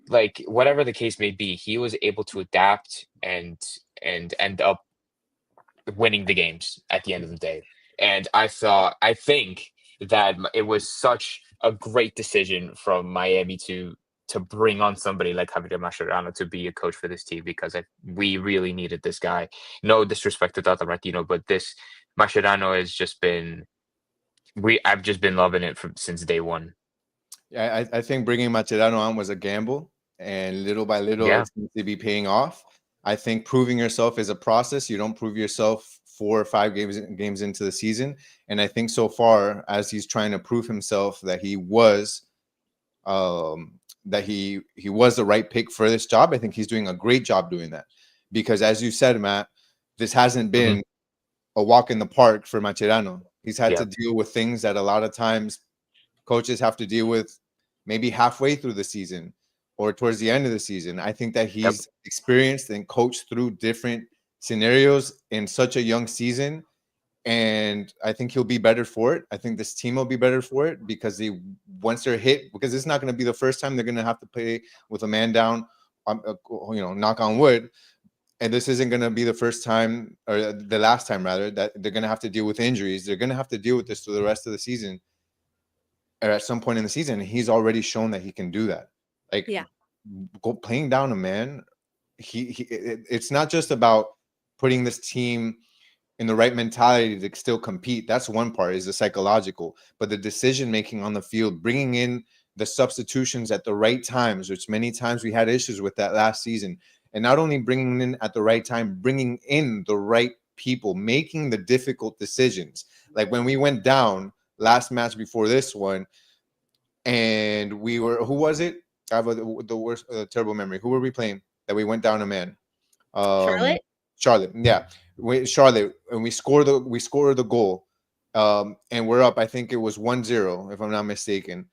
S3: like whatever the case may be, he was able to adapt and end up winning the games at the end of the day. And I think that it was such a great decision from Miami to bring on somebody like Javier Mascherano to be a coach for this team, because we really needed this guy. No disrespect to Tata Martino, but this Mascherano has just been I've just been loving it since day one.
S4: Yeah, I think bringing Mascherano on was a gamble, and little by little it seems to be paying off. I think proving yourself is a process. You don't prove yourself 4 or 5 games into the season, and I think so far, as he's trying to prove himself that he was the right pick for this job, I think he's doing a great job doing that. Because as you said, Matt, this hasn't been a walk in the park for Mascherano. He's had to deal with things that a lot of times coaches have to deal with maybe halfway through the season or towards the end of the season. I think that he's experienced and coached through different scenarios in such a young season, and I think he'll be better for it. I think this team will be better for it, because once they're hit, because it's not going to be the first time they're going to have to play with a man down, knock on wood. And this isn't going to be the first time, or the last time rather, that they're going to have to deal with injuries. They're going to have to deal with this through the rest of the season, or at some point in the season. He's already shown that he can do that. Like, playing down a man, it's not just about putting this team in the right mentality to still compete. That's one part, is the psychological, but the decision making on the field, bringing in the substitutions at the right times, which many times we had issues with that last season. And not only bringing in at the right time, bringing in the right people, making the difficult decisions. Like when we went down last match before this one, and who was it? I have the worst, terrible memory. Who were we playing that we went down a man? Charlotte. Yeah. Charlotte, and we score the goal. And we're up, I think it was 1-0, if I'm not mistaken.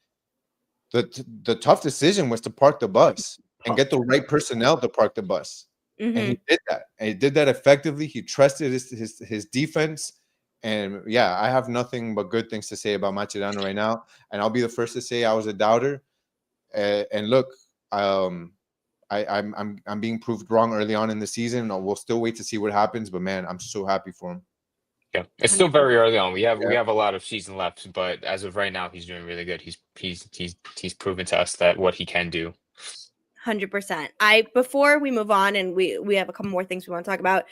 S4: the tough decision was to park the bus and get the right personnel to park the bus. And he did that. And he did that effectively. He trusted his defense. And yeah, I have nothing but good things to say about Macherano right now. And I'll be the first to say I was a doubter. And look, I'm being proved wrong early on in the season. We'll still wait to see what happens. But man, I'm so happy for him.
S3: Yeah, it's still very early on. We have
S4: Yeah.
S3: a lot of season left, but as of right now, he's doing really good. He's proven to us that what he can do.
S2: 100%. Before we move on, and we have a couple more things we want to talk about.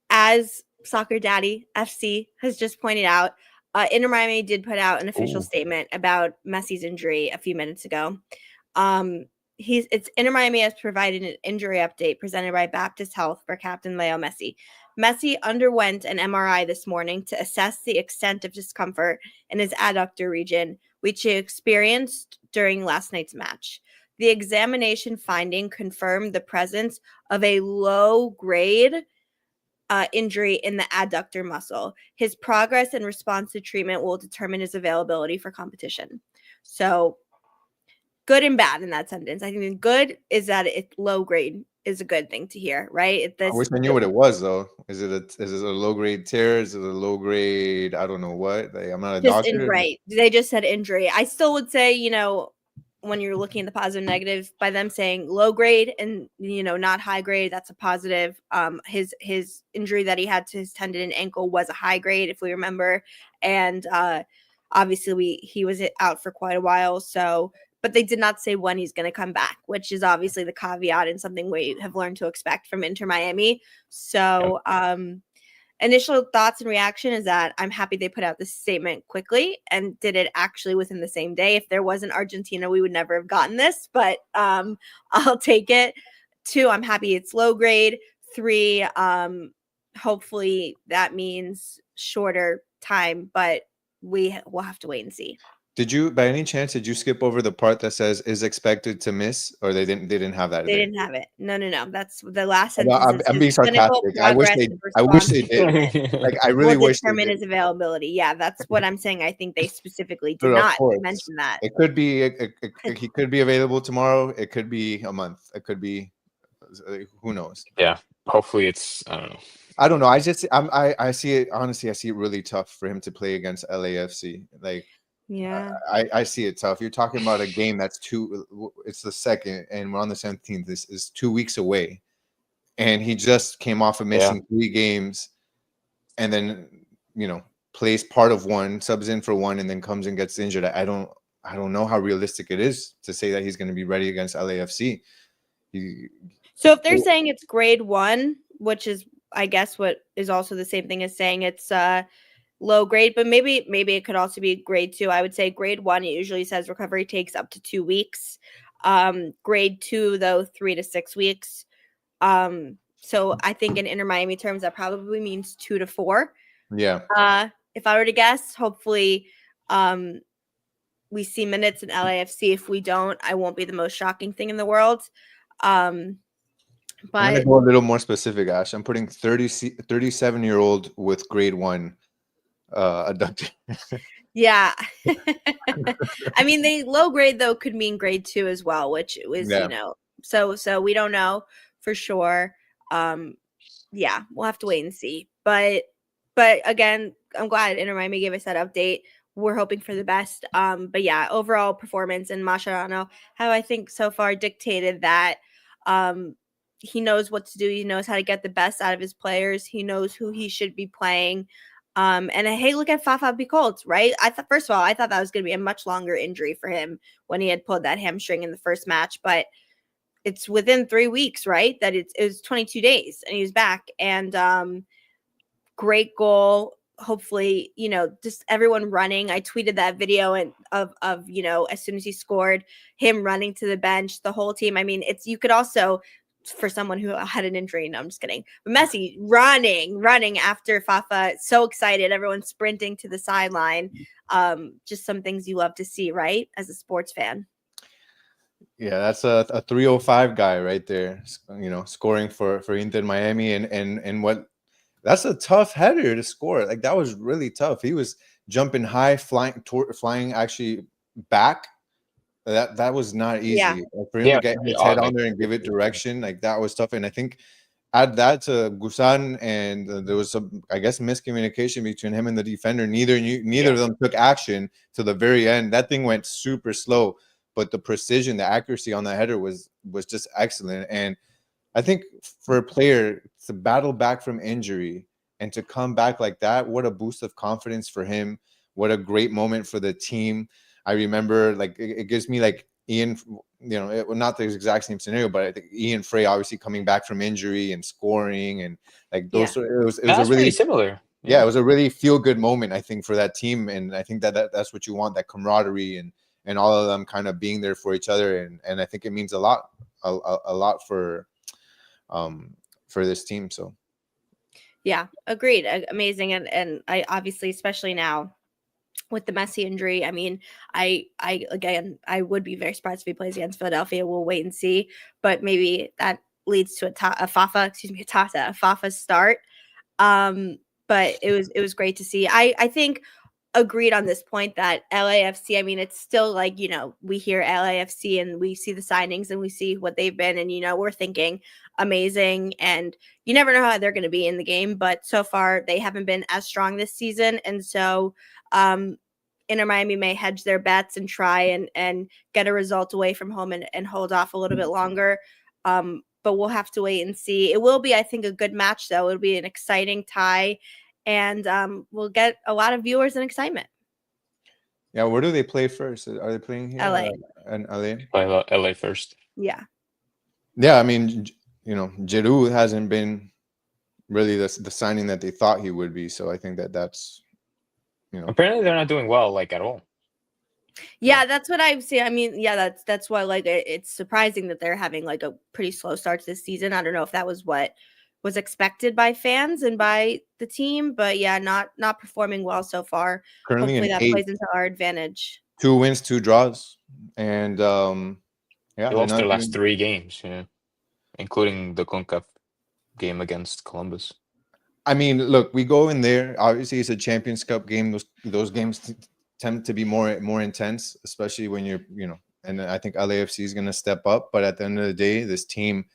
S2: As Soccer Daddy FC has just pointed out, Inter Miami did put out an official statement about Messi's injury a few minutes ago. Inter Miami has provided an injury update presented by Baptist Health for Captain Leo Messi. Messi underwent an MRI this morning to assess the extent of discomfort in his adductor region, which he experienced during last night's match. The examination finding confirmed the presence of a low-grade injury in the adductor muscle. His progress and response to treatment will determine his availability for competition. So, good and bad in that sentence. I think the good is that it's low grade is a good thing to hear, right?
S4: I wish I knew what it was though. Is it a low grade tear? Is it a low grade? I don't know what. Like, I'm not a doctor.
S2: Right. They just said injury. I still would say, when you're looking at the positive and negative, by them saying low grade and not high grade, that's a positive. His injury that he had to his tendon and ankle was a high grade, if we remember, and obviously he was out for quite a while. So, but they did not say when he's going to come back, which is obviously the caveat and something we have learned to expect from Inter Miami. So, initial thoughts and reaction is that I'm happy they put out this statement quickly and did it actually within the same day. If there wasn't Argentina, we would never have gotten this, but I'll take it. 2, I'm happy it's low grade. 3, hopefully that means shorter time, but we'll have to wait and see.
S4: Did you, by any chance, skip over the part that says is expected to miss, or they didn't have that?
S2: They didn't have it. No. That's the last sentence.
S4: I'm being sarcastic. I wish they did. Like, I really wish they
S2: determine
S4: did.
S2: his availability. Yeah, that's what I'm saying. I think they specifically did not mention that.
S4: It could be. He could be available tomorrow. It could be a month. It could be. Who knows?
S3: Yeah. Hopefully, it's. I don't know.
S4: I don't know. I see it. Honestly, I see it really tough for him to play against LAFC. Like.
S2: Yeah,
S4: I see it tough. You're talking about a game that's it's the 2nd, and we're on the 17th. This is 2 weeks away, and he just came off of missing 3 games, and then plays part of one, subs in for one, and then comes and gets injured. I don't know how realistic it is to say that he's going to be ready against LAFC.
S2: So if they're saying it's grade 1, which is I guess what is also the same thing as saying it's low grade, but maybe it could also be grade 2. I would say grade 1, it usually says recovery takes up to 2 weeks. Grade 2, though, 3 to 6 weeks. So I think in Inter Miami terms, that probably means 2 to 4.
S4: Yeah.
S2: If I were to guess, hopefully we see minutes in LAFC. If we don't, I won't be the most shocking thing in the world. But
S4: I'm gonna go a little more specific, Ash. I'm putting 37-year-old with grade 1 adductor.
S2: Yeah. I mean, they low grade though could mean grade 2 as well, which was so we don't know for sure. Yeah, we'll have to wait and see. But again, I'm glad Inter Miami gave us that update. We're hoping for the best. But yeah, overall performance in Mascherano have, I think, so far dictated that he knows what to do. He knows how to get the best out of his players. He knows who he should be playing. And hey, look at Fafa Picoult, right? I thought that was going to be a much longer injury for him when he had pulled that hamstring in the first match, but it's within 3 weeks, right? That it was 22 days and he was back, and great goal. Hopefully, just everyone running. I tweeted that video of as soon as he scored, him running to the bench, the whole team. I mean, you could also, for someone who had an injury, no, I'm just kidding. But Messi running after Fafa, so excited, everyone sprinting to the sideline. Just some things you love to see, right? As a sports fan.
S4: Yeah, that's a 305 guy right there. Scoring for Inter Miami, and what. That's a tough header to score. Like, that was really tough. He was jumping high, flying actually back that was not
S2: Yeah.
S4: easy. Like, for him to
S3: Yeah,
S4: get his
S3: uh,
S4: head on
S3: like
S4: there and give it direction, like that was tough. And I think add that to Gusan, and there was some, I guess, miscommunication between him and the defender. Neither of them took action to the very end. That thing went super slow, but the precision, the accuracy on that header was just excellent. And I think for a player to battle back from injury and to come back like that, what a boost of confidence for him. What a great moment for the team. I remember, like, it gives me like Ian, not the exact same scenario, but I think Ian Frey obviously coming back from injury and scoring, and like
S2: Yeah.
S4: those, it was a
S3: that's pretty
S4: really,
S3: similar.
S4: yeah, it was a really feel good moment, I think, for that team. And I think that's what you want, that camaraderie and all of them kind of being there for each other. And I think it means a lot, a lot for this team. So
S2: Yeah, agreed. Amazing. And I obviously, especially now with the Messi injury, I mean, I again, I would be very surprised if he plays against Philadelphia. We'll wait and see, but maybe that leads to a Fafa start. But it was great to see. I think agreed on this point that LAFC, I mean, it's still like, we hear LAFC and we see the signings and we see what they've been, and we're thinking amazing, and you never know how they're going to be in the game, but so far they haven't been as strong this season. And so Inter Miami may hedge their bets and try and get a result away from home and hold off a little bit longer. But we'll have to wait and see. It will be, I think, a good match, though. It'll be an exciting tie, and we'll get a lot of viewers and excitement.
S4: yeah, where do they play first? Are they playing here?
S2: LA.
S4: In LA?
S3: Play LA first.
S2: Yeah.
S4: Yeah, I mean, Giroud hasn't been really the signing that they thought he would be. So I think that's
S3: Apparently, they're not doing well, like, at all.
S2: Yeah, that's what I've seen. I mean, yeah, that's why, like, it's surprising that they're having like a pretty slow start to this season. I don't know if that was what was expected by fans and by the team, but yeah, not performing well so far.
S4: currently
S2: Hopefully
S4: in
S2: that
S4: 8,
S2: plays into our advantage.
S4: 2 wins, 2 draws, and yeah,
S3: They
S4: they're
S3: lost
S4: not
S3: their last
S4: doing.
S3: 3 games, including the CONCACAF game against Columbus.
S4: I mean, look, we go in there. Obviously, it's a Champions Cup game. Those games tend to be more intense, especially when and I think LAFC is going to step up. But at the end of the day, this team,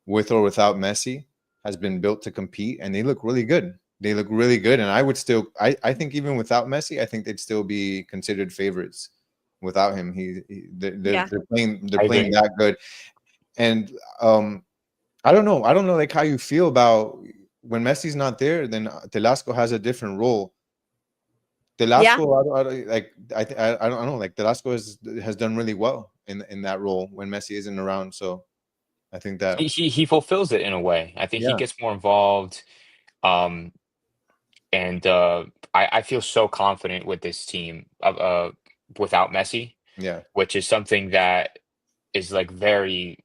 S4: with or without Messi, has been built to compete, and they look really good. They look really good, and I think even without Messi, I think they'd still be considered favorites. Without him, they're playing that good, and I don't know like how you feel about when Messi's not there. Then Telasco has a different role. Telasco, I don't know. Like, Telasco has done really well in that role when Messi isn't around. So I think that,
S3: He fulfills it in a way. I think he
S4: yeah,
S3: gets more involved. Um, and I feel so confident with this team without Messi,
S4: yeah,
S3: which is something that is like very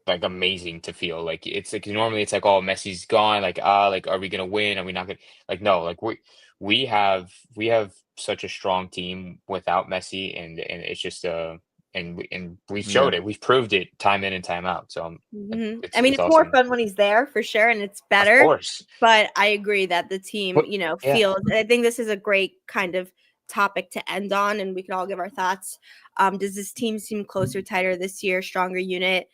S3: like amazing to feel. Like, it's like normally it's like, oh, Messi's gone, like, like, are we gonna win? Are we not gonna, like, no, like, we have such a strong team without Messi, and it's just and we've
S4: yeah.
S3: showed it. We've proved it time in and time out. So
S2: I mean,
S3: it's
S2: it's more
S3: awesome.
S2: fun when he's there for sure, and it's
S3: Of
S2: better.
S3: course.
S2: But I agree that the team,
S3: What yeah.
S2: feels. And I think this is a great kind of topic to end on, and we can all give our thoughts. Does this team seem closer, tighter this year, stronger unit?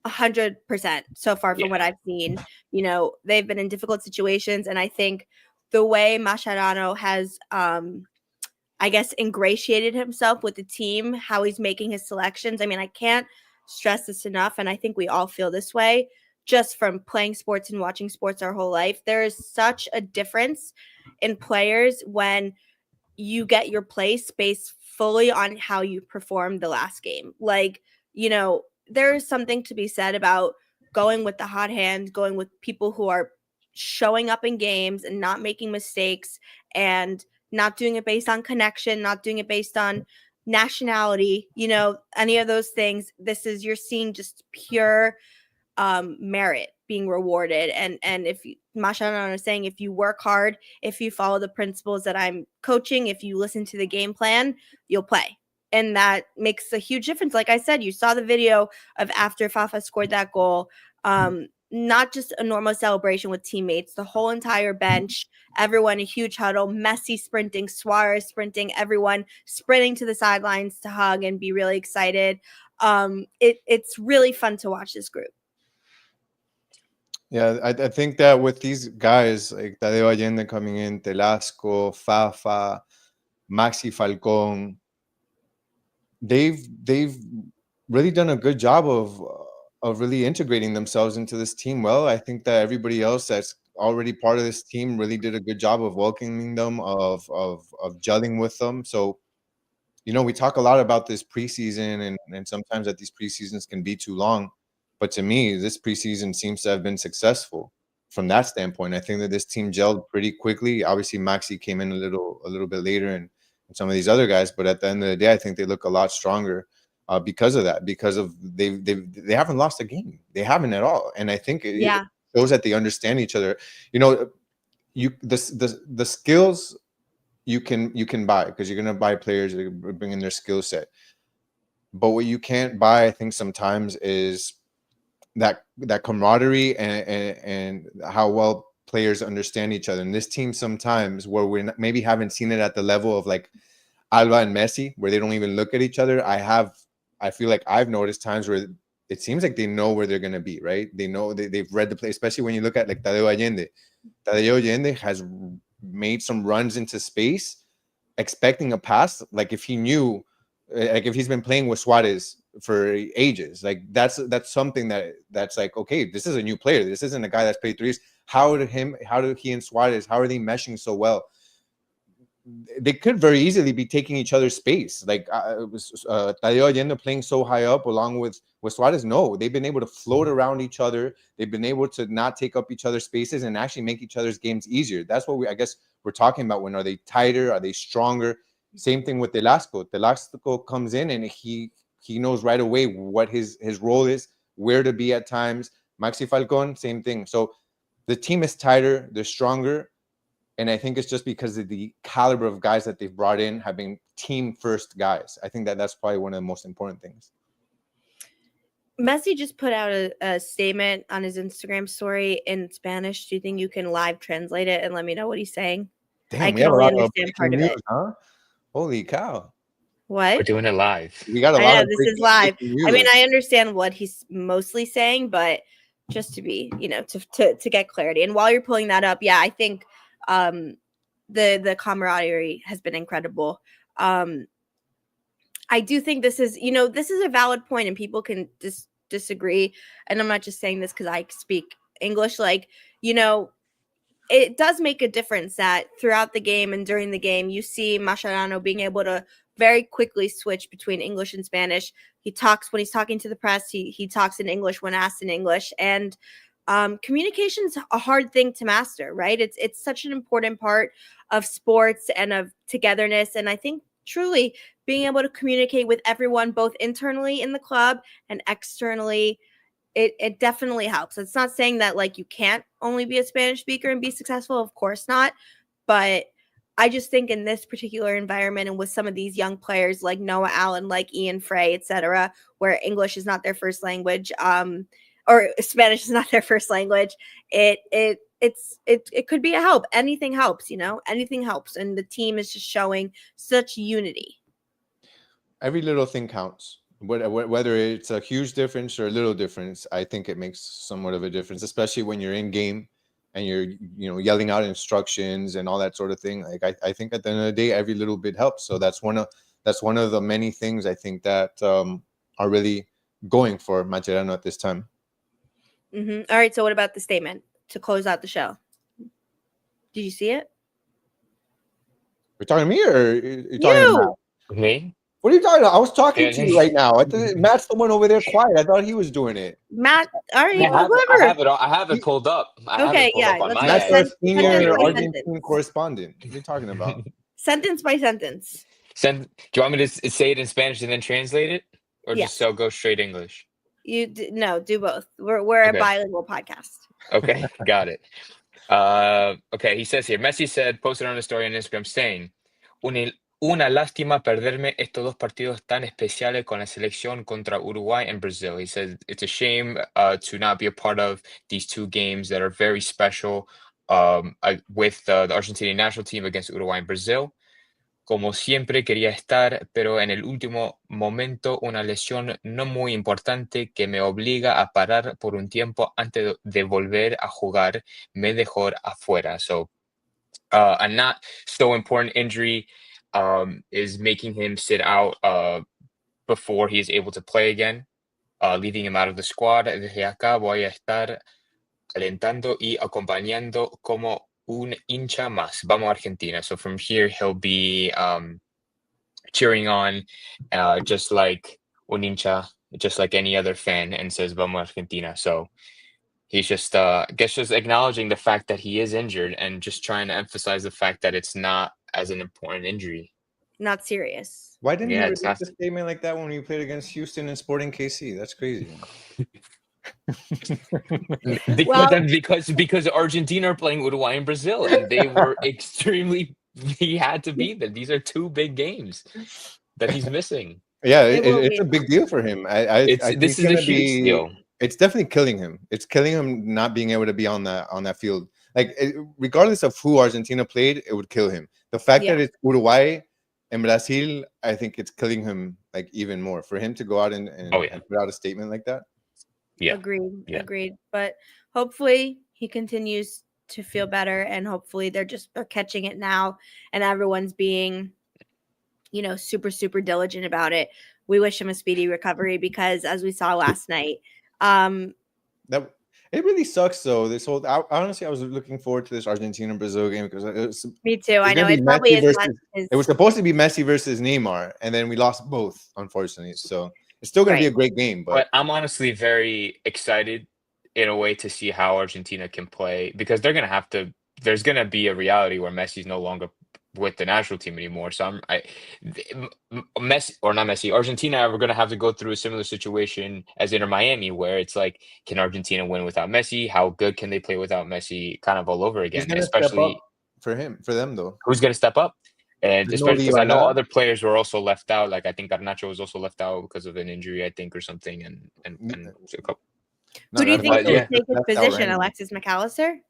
S2: 100% so far from
S3: Yeah.
S2: what I've seen. They've been in difficult situations, and I think the way Mascherano has, I guess, ingratiated himself with the team, how he's making his selections. I mean, I can't stress this enough, and I think we all feel this way just from playing sports and watching sports our whole life. There is such a difference in players when you get your place based fully on how you performed the last game. Like, there is something to be said about going with the hot hand, going with people who are showing up in games and not making mistakes, and not doing it based on connection, not doing it based on nationality, any of those things. You're seeing just pure merit being rewarded. And if Mascherano is saying, if you work hard, if you follow the principles that I'm coaching, if you listen to the game plan, you'll play. And that makes a huge difference. Like I said, you saw the video of after Fafa scored that goal. not just a normal celebration with teammates, the whole entire bench, everyone, a huge huddle, Messi sprinting, Suarez sprinting, everyone sprinting to the sidelines to hug and be really excited. It's really fun to watch this group.
S4: Yeah, I think that with these guys like Tadeo Allende coming in, Telasco, Fafa, Maxi Falcon, they've really done a good job of really integrating themselves into this team well. I think that everybody else that's already part of this team really did a good job of welcoming them, of gelling with them. So, we talk a lot about this preseason and sometimes that these preseasons can be too long. But to me, this preseason seems to have been successful from that standpoint. I think that this team gelled pretty quickly. Obviously, Maxi came in a little bit later and some of these other guys, but at the end of the day, I think they look a lot stronger because of that, because of they haven't lost a game. They haven't at all. And I think it shows that they understand each other. The skills you can buy because you're going to buy players that bring in their skill set. But what you can't buy, I think, sometimes is that camaraderie and how well players understand each other. And this team sometimes where we maybe haven't seen it at the level of like Alba and Messi, where they don't even look at each other. I feel like I've noticed times where it seems like they know where they're going to be, right? They know they've read the play, especially when you look at like Tadeo Allende. Tadeo Allende has made some runs into space expecting a pass. Like if he knew, like if he's been playing with Suarez for ages, like that's something that's like, okay, this is a new player. This isn't a guy that's played 3 years. How do he and Suarez, how are they meshing so well? They could very easily be taking each other's space. Like Tadeo Allende playing so high up along with Suarez. No, they've been able to float around each other. They've been able to not take up each other's spaces and actually make each other's games easier. That's what I guess we're talking about. When are they tighter? Are they stronger? Same thing with Telasco. Telasco comes in and he knows right away what his role is, where to be at times. Maxi Falcon, same thing. So the team is tighter. They're stronger. And I think it's just because of the caliber of guys that they've brought in have been team first guys. I think that's probably one of the most important things.
S2: Messi just put out a statement on his Instagram story in Spanish. Do you think you can live translate it and let me know what he's saying?
S4: Damn,
S2: I
S4: we
S2: can
S4: have a
S2: only
S4: lot of
S2: understand part of
S4: news,
S2: it.
S4: huh? Holy cow.
S2: What?
S3: We're doing it live.
S4: We got a
S2: I
S4: lot
S2: know,
S4: of
S2: this is live. I mean,
S4: news.
S2: I understand what he's mostly saying, but just to be, to get clarity. And while you're pulling that up, yeah, I think the camaraderie has been incredible. I do think this is a valid point, and people can disagree. And I'm not just saying this because I speak English. Like, it does make a difference that throughout the game and during the game, you see Mascherano being able to very quickly switch between English and Spanish. He talks when he's talking to the press. He talks in English when asked in English. And communication's a hard thing to master, right? It's such an important part of sports and of togetherness. And I think truly being able to communicate with everyone, both internally in the club and externally, it definitely helps. It's not saying that like you can't only be a Spanish speaker and be successful. Of course not. But I just think in this particular environment and with some of these young players like Noah Allen, like Ian Frey, etc., where English is not their first language, or Spanish is not their first language, it could be a help. Anything helps, anything helps. And the team is just showing such unity.
S4: Every little thing counts. Whether it's a huge difference or a little difference, I think it makes somewhat of a difference, especially when you're in game and you're yelling out instructions and all that sort of thing. Like I think at the end of the day, every little bit helps. So that's one of the many things I think that are really going for Mascherano at this time.
S2: Mm-hmm. All right. So what about the statement to close out the show? Did you see it?
S4: You're talking to me or you're talking to Matt?
S3: Me?
S4: What are you talking about? I was talking to you right now. Matt's the one over there quiet. I thought he was doing it.
S2: Matt, all right,
S3: whatever. I have it pulled up.
S2: Okay, yeah.
S4: Matt's our senior Argentine correspondent. What are you talking about?
S2: Sentence by sentence.
S3: Do you want me to say it in Spanish and then translate it? Or just go straight English?
S2: No, do both. We're a bilingual podcast.
S3: Okay, got it. Okay, he says here, Messi posted on his story on Instagram saying, Una lástima perderme estos dos partidos tan especiales con la selección contra Uruguay and Brazil. He says it's a shame to not be a part of these two games that are very special with the Argentinian national team against Uruguay and Brazil. Como siempre quería estar, pero en el último momento una lesión no muy importante que me obliga a parar por un tiempo antes de volver a jugar me dejó afuera. So a not so important injury is making him sit out before he is able to play again, leaving him out of the squad. Desde acá voy a estar alentando y acompañando como un hincha más. Vamos Argentina. So from here he'll be cheering on, just like un hincha, just like any other fan, and says "Vamos Argentina." So he's just, guess, just acknowledging the fact that he is injured and just trying to emphasize the fact that it's not as an important injury.
S2: Not serious.
S4: Why didn't
S3: Yeah,
S4: he
S3: it's
S4: release
S3: not.
S4: a statement like that when we played against Houston and Sporting KC? That's crazy.
S3: Because Argentina are playing Uruguay and Brazil, and they were extremely. He had to be there. These are two big games that he's missing.
S4: Yeah,
S2: It will
S4: it's
S2: be.
S4: a big deal for him. I think
S3: This
S4: it's
S3: is a
S4: gonna
S3: huge
S4: be.
S3: deal.
S4: It's definitely killing him. It's killing him not being able to be on that field. Like regardless of who Argentina played, it would kill him. The fact that
S2: Yeah.
S4: it's Uruguay and Brazil, I think it's killing him like even more. For him to go out and
S3: Oh, yeah.
S4: put out a statement like that.
S3: Yeah.
S2: Agreed.
S3: Yeah.
S2: Agreed. But hopefully he continues to feel better, and hopefully they're catching it now, and everyone's being, super, super diligent about it. We wish him a speedy recovery because, as we saw last night,
S4: That it really sucks though. This whole honestly, I was looking forward to this Argentina Brazil game because
S2: me too. I
S4: it's
S2: know
S4: gonna be
S2: it probably
S4: Messi
S2: is
S4: versus.
S2: not his,
S4: It was supposed to be Messi versus Neymar, and then we lost both, unfortunately. So it's still gonna be a
S2: right.
S4: great game,
S3: But
S4: but
S3: I'm honestly very excited in a way to see how Argentina can play because they're gonna have to. There's gonna be a reality where Messi's no longer with the national team anymore. So Messi or not Messi, Argentina are gonna have to go through a similar situation as Inter Miami, where it's like, can Argentina win without Messi? How good can they play without Messi? Kind of all over
S4: who's
S3: again.
S4: gonna step
S3: Especially
S4: up for them though?
S3: who's gonna step up? And
S4: There's no
S3: especially because I know
S4: Dybala.
S3: other players were also left out. Like I think Garnacho was also left out because of an injury, I think, or something. And a couple.
S2: Who do you think
S3: But
S2: should
S3: yeah.
S2: take his
S4: left out
S2: position?
S4: randomly.
S2: Alexis McAllister?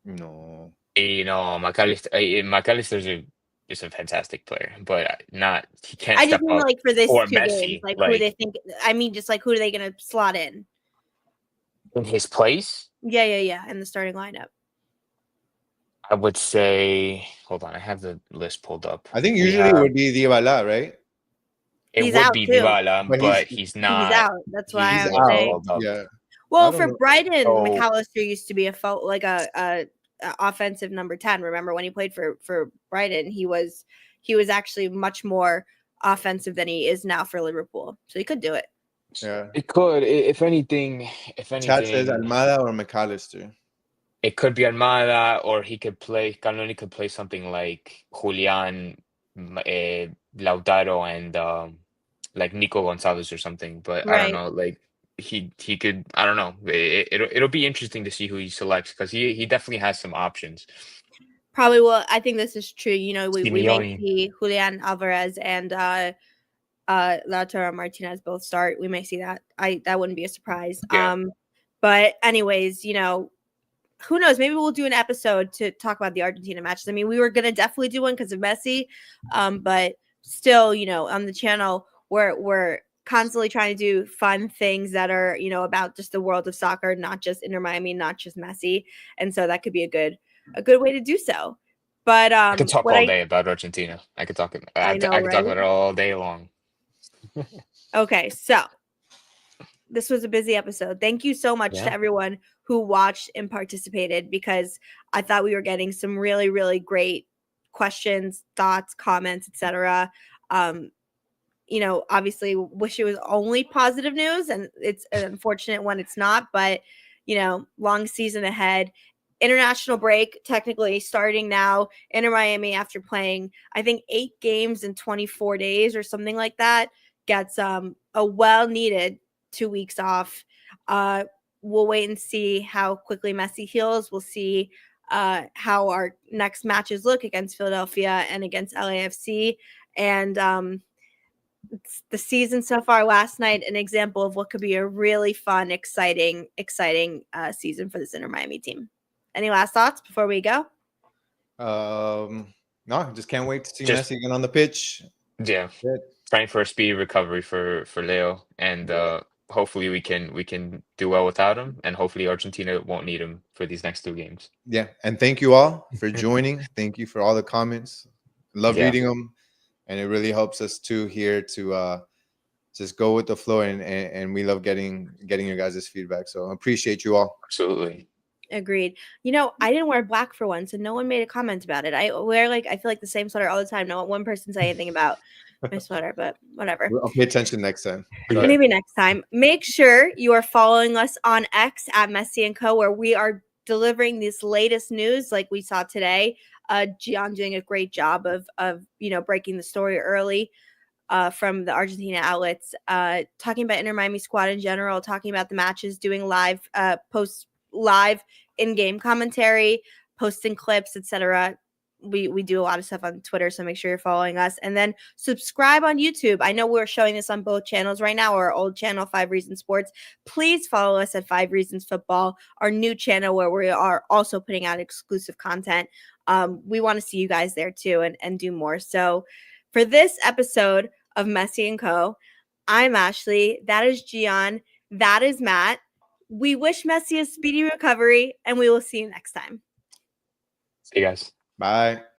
S4: No,
S3: McAllister's is a fantastic player, but he can't
S2: I just
S3: step
S2: mean
S3: up
S2: like for this
S3: for
S2: two games,
S3: Messi.
S2: like who they think. I mean, just like who are they going to slot in?
S3: In his place,
S2: Yeah, in the starting lineup.
S3: I would say, hold on, I have the list pulled up.
S4: I think usually it would be Dybala, right?
S3: It
S2: He's
S3: would
S2: out
S3: be
S2: too.
S3: Dybala,
S4: But
S3: but
S4: he's
S3: he's
S2: He's
S3: not.
S2: out. That's why
S3: He's
S2: I'm
S3: wasn't
S2: saying.
S3: called up.
S4: Yeah.
S2: Well,
S4: I don't
S2: for
S4: know.
S2: Brighton,
S3: So-
S2: McAllister used to be a offensive number 10. Remember when he played for Brighton, he was actually much more offensive than he is now for Liverpool. So he could do it.
S4: Yeah.
S3: It could, if anything,
S4: Chat says Almada or McAllister.
S3: it could be Armada, or Canoni could play something like Julian, Lautaro, and like Nico Gonzalez or something. But I don't
S2: Right.
S3: know, like he could. I don't know. It'll be interesting to see who he selects because he definitely has some options.
S2: Probably will. I think this is true. We may
S3: Simeone.
S2: see Julian Alvarez and Lautaro Martinez both start. We may see that. That wouldn't be a surprise.
S3: Yeah.
S2: But anyways, who knows? Maybe we'll do an episode to talk about the Argentina matches. I mean, we were gonna definitely do one because of Messi, but still, on the channel we're constantly trying to do fun things that are about just the world of soccer, not just Inter Miami, not just Messi, and so that could be a good way to do so. But
S3: I could talk all day about Argentina. I could talk. I could talk about it all day long.
S2: Okay, so this was a busy episode. Thank you so much to everyone who watched and participated, because I thought we were getting some really, really great questions, thoughts, comments, etc. Obviously wish it was only positive news, and it's unfortunate when it's not, but long season ahead. International break technically starting now. Inter Miami, after playing I think 8 games in 24 days or something like that, gets a well needed 2 weeks off. We'll wait and see how quickly Messi heals. We'll see how our next matches look against Philadelphia and against LAFC. And the season so far last night, an example of what could be a really fun, exciting season for this Inter Miami team. Any last thoughts before we go?
S4: No, just can't wait to see
S3: Just-
S4: Messi again on the pitch.
S3: Yeah,
S4: Good.
S3: praying for a speedy recovery for Leo, and
S4: Yeah.
S3: hopefully we can do well without him, and hopefully Argentina won't need him for these next 2 games.
S4: Yeah, and thank you all for joining. Thank you for all the comments. Love
S3: Yeah.
S4: reading them, and it really helps us too here to just go with the flow, and we love getting your guys' feedback. So appreciate you all.
S3: Absolutely.
S2: Agreed. You know, I didn't wear black for once, and no one made a comment about it. I wear I feel like the same sweater all the time. No one person say anything about my sweater, but whatever.
S4: I'll pay attention next time.
S3: Yeah.
S2: Maybe next time. Make sure you are following us on X at Messi and Co, where we are delivering this latest news like we saw today. Gian doing a great job of breaking the story early from the Argentina outlets, talking about Inter Miami squad in general, talking about the matches, doing live live in-game commentary, posting clips, etc. We do a lot of stuff on Twitter, so make sure you're following us. And then subscribe on YouTube. I know we're showing this on both channels right now, our old channel, 5 Reasons Sports. Please follow us at 5 Reasons Football, our new channel where we are also putting out exclusive content. We want to see you guys there too and do more. So for this episode of Messi and Co, I'm Ashley. That is Gian. That is Matt. We wish Messi a speedy recovery, and we will see you next time.
S3: See you guys.
S4: Bye.